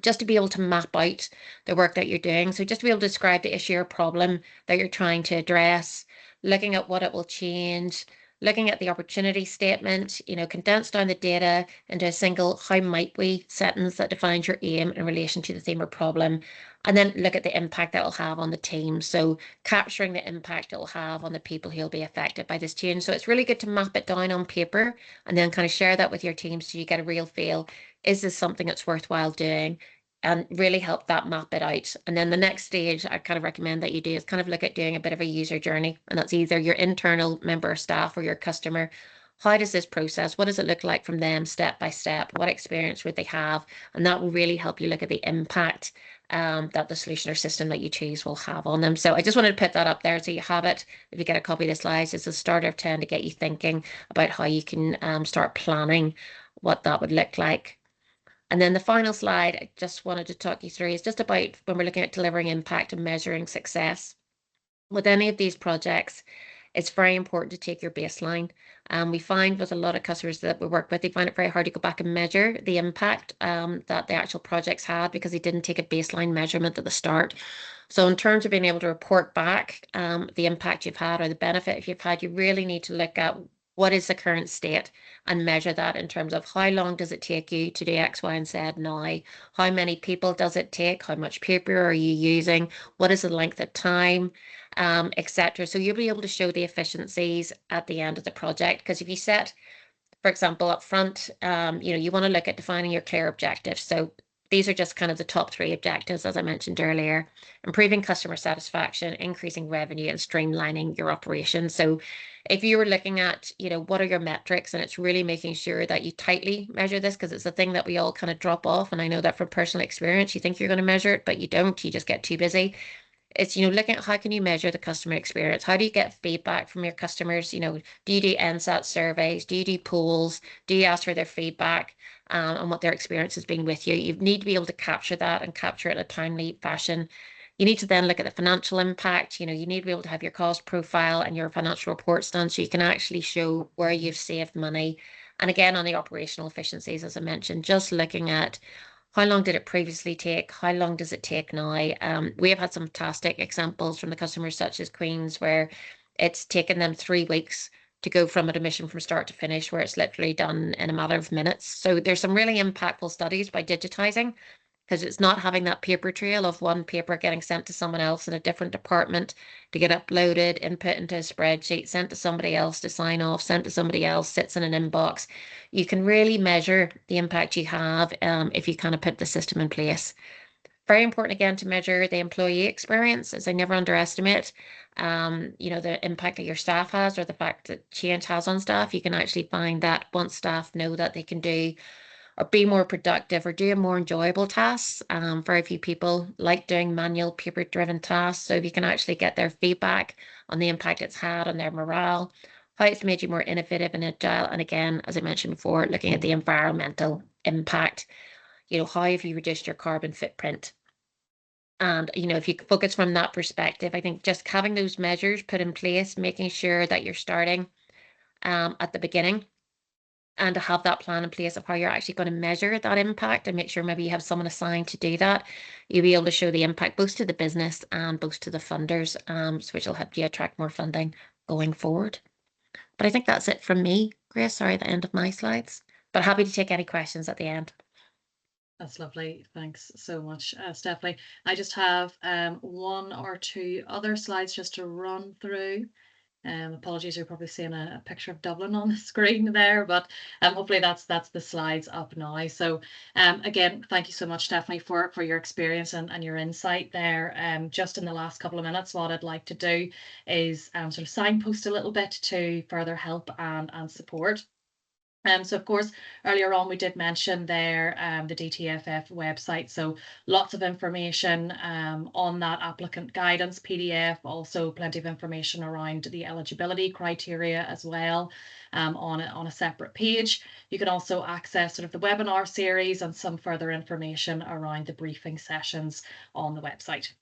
Just to be able to map out the work that you're doing. So just to be able to describe the issue or problem that you're trying to address, looking at what it will change, looking at the opportunity statement, condense down the data into a single how might we sentence that defines your aim in relation to the theme or problem, and then look at the impact that will have on the team. So capturing the impact it will have on the people who will be affected by this change. So it's really good to map it down on paper and then kind of share that with your team so you get a real feel. Is this something that's worthwhile doing? And really help that map it out. And then the next stage I kind of recommend that you do is kind of look at doing a bit of a user journey. And that's either your internal member of staff or your customer. How does this process? What does it look like from them step by step? What experience would they have? And that will really help you look at the impact that the solution or system that you choose will have on them. So I just wanted to put that up there so you have it. If you get a copy of the slides, it's a starter of 10 to get you thinking about how you can start planning what that would look like. And then the final slide I just wanted to talk you through is just about when we're looking at delivering impact and measuring success. With any of these projects, it's very important to take your baseline. We find with a lot of customers that we work with, they find it very hard to go back and measure the impact that the actual projects had because they didn't take a baseline measurement at the start. So in terms of being able to report back the impact you've had or the benefit you've had, you really need to look at what is the current state, and measure that in terms of how long does it take you to do X, Y, and Z now? How many people does it take? How much paper are you using? What is the length of time? Etc. So you'll be able to show the efficiencies at the end of the project. Because if you set, for example, up front, you want to look at defining your clear objectives. So these are just kind of the top three objectives, as I mentioned earlier: improving customer satisfaction, increasing revenue, and streamlining your operations. So if you were looking at, what are your metrics, and it's really making sure that you tightly measure this, because it's a thing that we all kind of drop off. And I know that from personal experience, you think you're going to measure it, but you don't. You just get too busy. It's, looking at how can you measure the customer experience? How do you get feedback from your customers? Do you do NSAT surveys? Do you do polls? Do you ask for their feedback and what their experience has been with you? You need to be able to capture that and capture it in a timely fashion. You need to then look at the financial impact. You need to be able to have your cost profile and your financial reports done so you can actually show where you've saved money. And again, on the operational efficiencies, as I mentioned, just looking at how long did it previously take? How long does it take now? We have had some fantastic examples from the customers, such as Queens, where it's taken them 3 weeks to go from admission from start to finish, where it's literally done in a matter of minutes. So there's some really impactful studies by digitizing, because it's not having that paper trail of one paper getting sent to someone else in a different department to get uploaded, input into a spreadsheet, sent to somebody else to sign off, sent to somebody else, sits in an inbox. You can really measure the impact you have if you kind of put the system in place. Very important again to measure the employee experience, as I never underestimate, the impact that your staff has, or the fact that change has on staff. You can actually find that once staff know that they can do or be more productive or do more enjoyable tasks. Very few people like doing manual paper-driven tasks. So if you can actually get their feedback on the impact it's had on their morale, how it's made you more innovative and agile. And again, as I mentioned before, looking at the environmental impact, how have you reduced your carbon footprint? And, if you focus from that perspective, I think just having those measures put in place, making sure that you're starting at the beginning, and to have that plan in place of how you're actually going to measure that impact, and make sure maybe you have someone assigned to do that, you'll be able to show the impact both to the business and both to the funders, which will help you attract more funding going forward. But I think that's it from me, Grace. Sorry, the end of my slides, but happy to take any questions at the end. That's lovely. Thanks so much, Stephanie. I just have one or two other slides just to run through. Apologies, you're probably seeing a picture of Dublin on the screen there, but hopefully that's the slides up now. So again, thank you so much, Stephanie, for your experience and your insight there. Just in the last couple of minutes, what I'd like to do is sort of signpost a little bit to further help and support. So of course, earlier on we did mention there the DTFF website. So lots of information on that applicant guidance PDF, also plenty of information around the eligibility criteria as well on a separate page. You can also access sort of the webinar series and some further information around the briefing sessions on the website.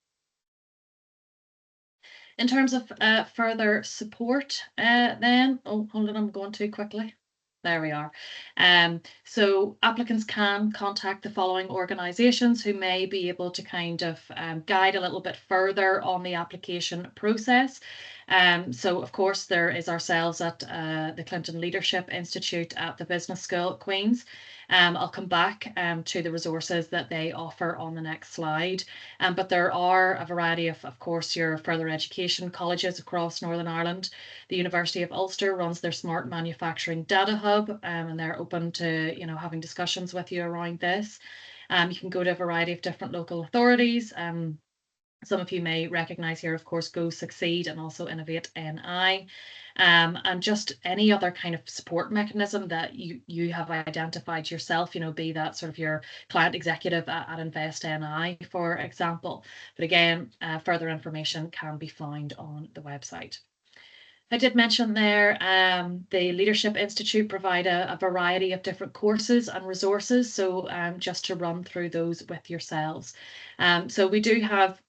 In terms of further support then, oh, hold on, I'm going too quickly. There we are. So applicants can contact the following organisations who may be able to kind of guide a little bit further on the application process. So of course there is ourselves at the Clinton Leadership Institute at the Business School at Queen's. I'll come back to the resources that they offer on the next slide. But there are a variety of course, your further education colleges across Northern Ireland. The University of Ulster runs their Smart Manufacturing Data Hub, and they're open to having discussions with you around this. You can go to a variety of different local authorities. Some of you may recognise here, of course, Go Succeed and also Innovate NI. And just any other kind of support mechanism that you have identified yourself, be that sort of your client executive at Invest NI, for example. But again, further information can be found on the website. I did mention there the Leadership Institute provide a variety of different courses and resources. So just to run through those with yourselves. So we do have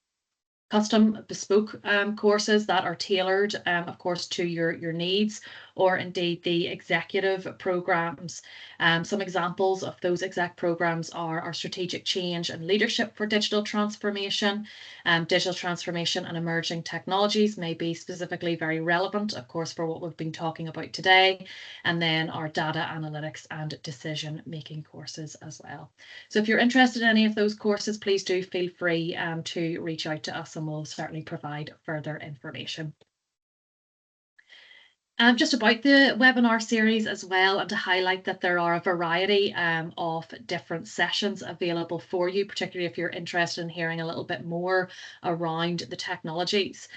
custom bespoke courses that are tailored, of course, to your needs, or indeed the executive programs. Some examples of those exec programs are our strategic change and leadership for digital transformation. Digital transformation and emerging technologies may be specifically very relevant, of course, for what we've been talking about today. And then our data analytics and decision making courses as well. So if you're interested in any of those courses, please do feel free to reach out to us and we'll certainly provide further information. Just about the webinar series as well, and to highlight that there are a variety of different sessions available for you, particularly if you're interested in hearing a little bit more around the technologies.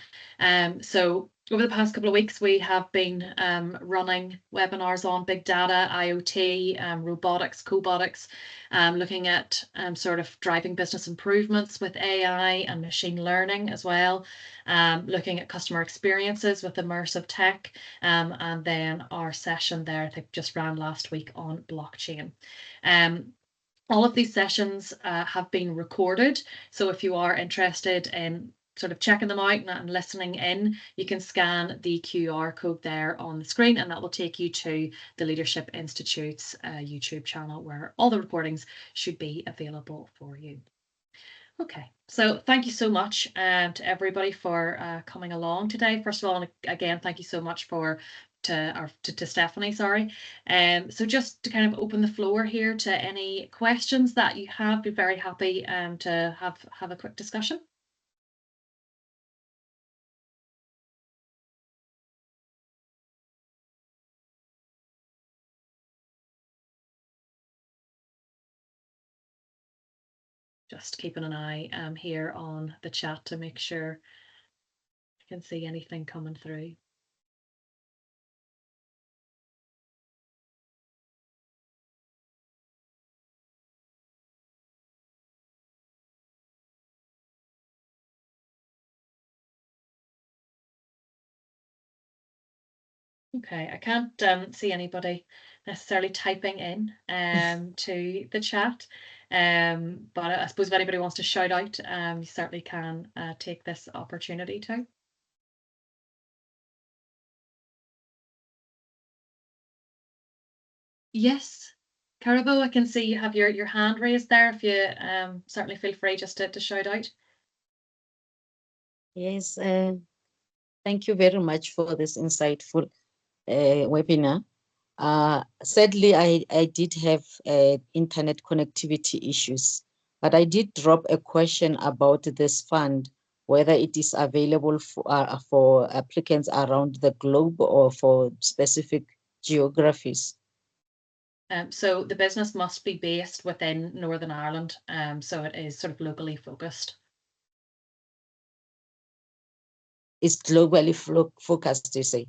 So over the past couple of weeks, we have been running webinars on big data, IoT, robotics, cobotics, looking at sort of driving business improvements with AI and machine learning as well, looking at customer experiences with immersive tech, and then our session there, I think just ran last week on blockchain. All of these sessions have been recorded, so if you are interested in sort of checking them out and listening in, you can scan the QR code there on the screen and that will take you to the Leadership Institute's YouTube channel where all the recordings should be available for you. Okay, so thank you so much to everybody for coming along today. First of all, and again, thank you so much to Stephanie, sorry. So just to kind of open the floor here to any questions that you have, be very happy to have a quick discussion. Just keeping an eye here on the chat to make sure I can see anything coming through. Okay, I can't see anybody necessarily typing in to the chat, but I suppose if anybody wants to shout out, you certainly can take this opportunity to. Yes, Carabo, I can see you have your hand raised there. If you certainly feel free just to shout out. Yes, thank you very much for this insightful webinar. Sadly, I did have internet connectivity issues, but I did drop a question about this fund, whether it is available for applicants around the globe or for specific geographies. So the business must be based within Northern Ireland, so it is sort of locally focused. It's globally focused, you say?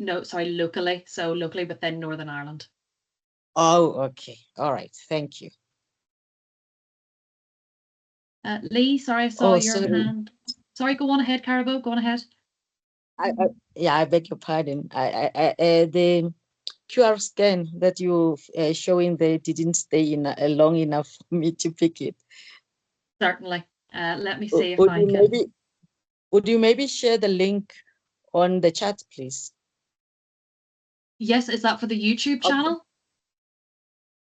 No, sorry, locally. So locally within Northern Ireland. Oh, okay. All right. Thank you. Lee, sorry, I saw your hand. Sorry, go on ahead, Carabo. Go on ahead. Yeah, I beg your pardon. The QR scan that you showing there didn't stay in long enough for me to pick it. Certainly. Let me see if I can. Would you maybe share the link on the chat, please? Yes, is that for the YouTube channel?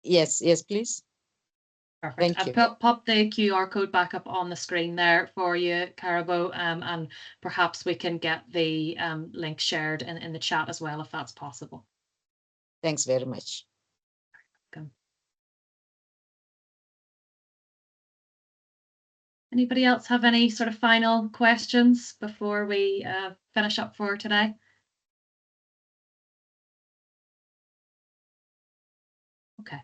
Yes, please. Perfect. Thank you. Pop the QR code back up on the screen there for you, Carabo, and perhaps we can get the link shared in the chat as well, if that's possible. Thanks very much. Okay. Anybody else have any sort of final questions before we finish up for today? Okay.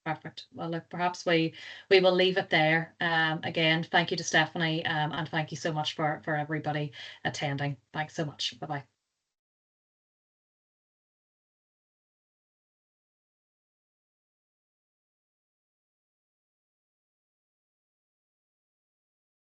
Perfect. Well, look, perhaps we will leave it there. Again, thank you to Stephanie, and thank you so much for everybody attending. Thanks so much. Bye-bye.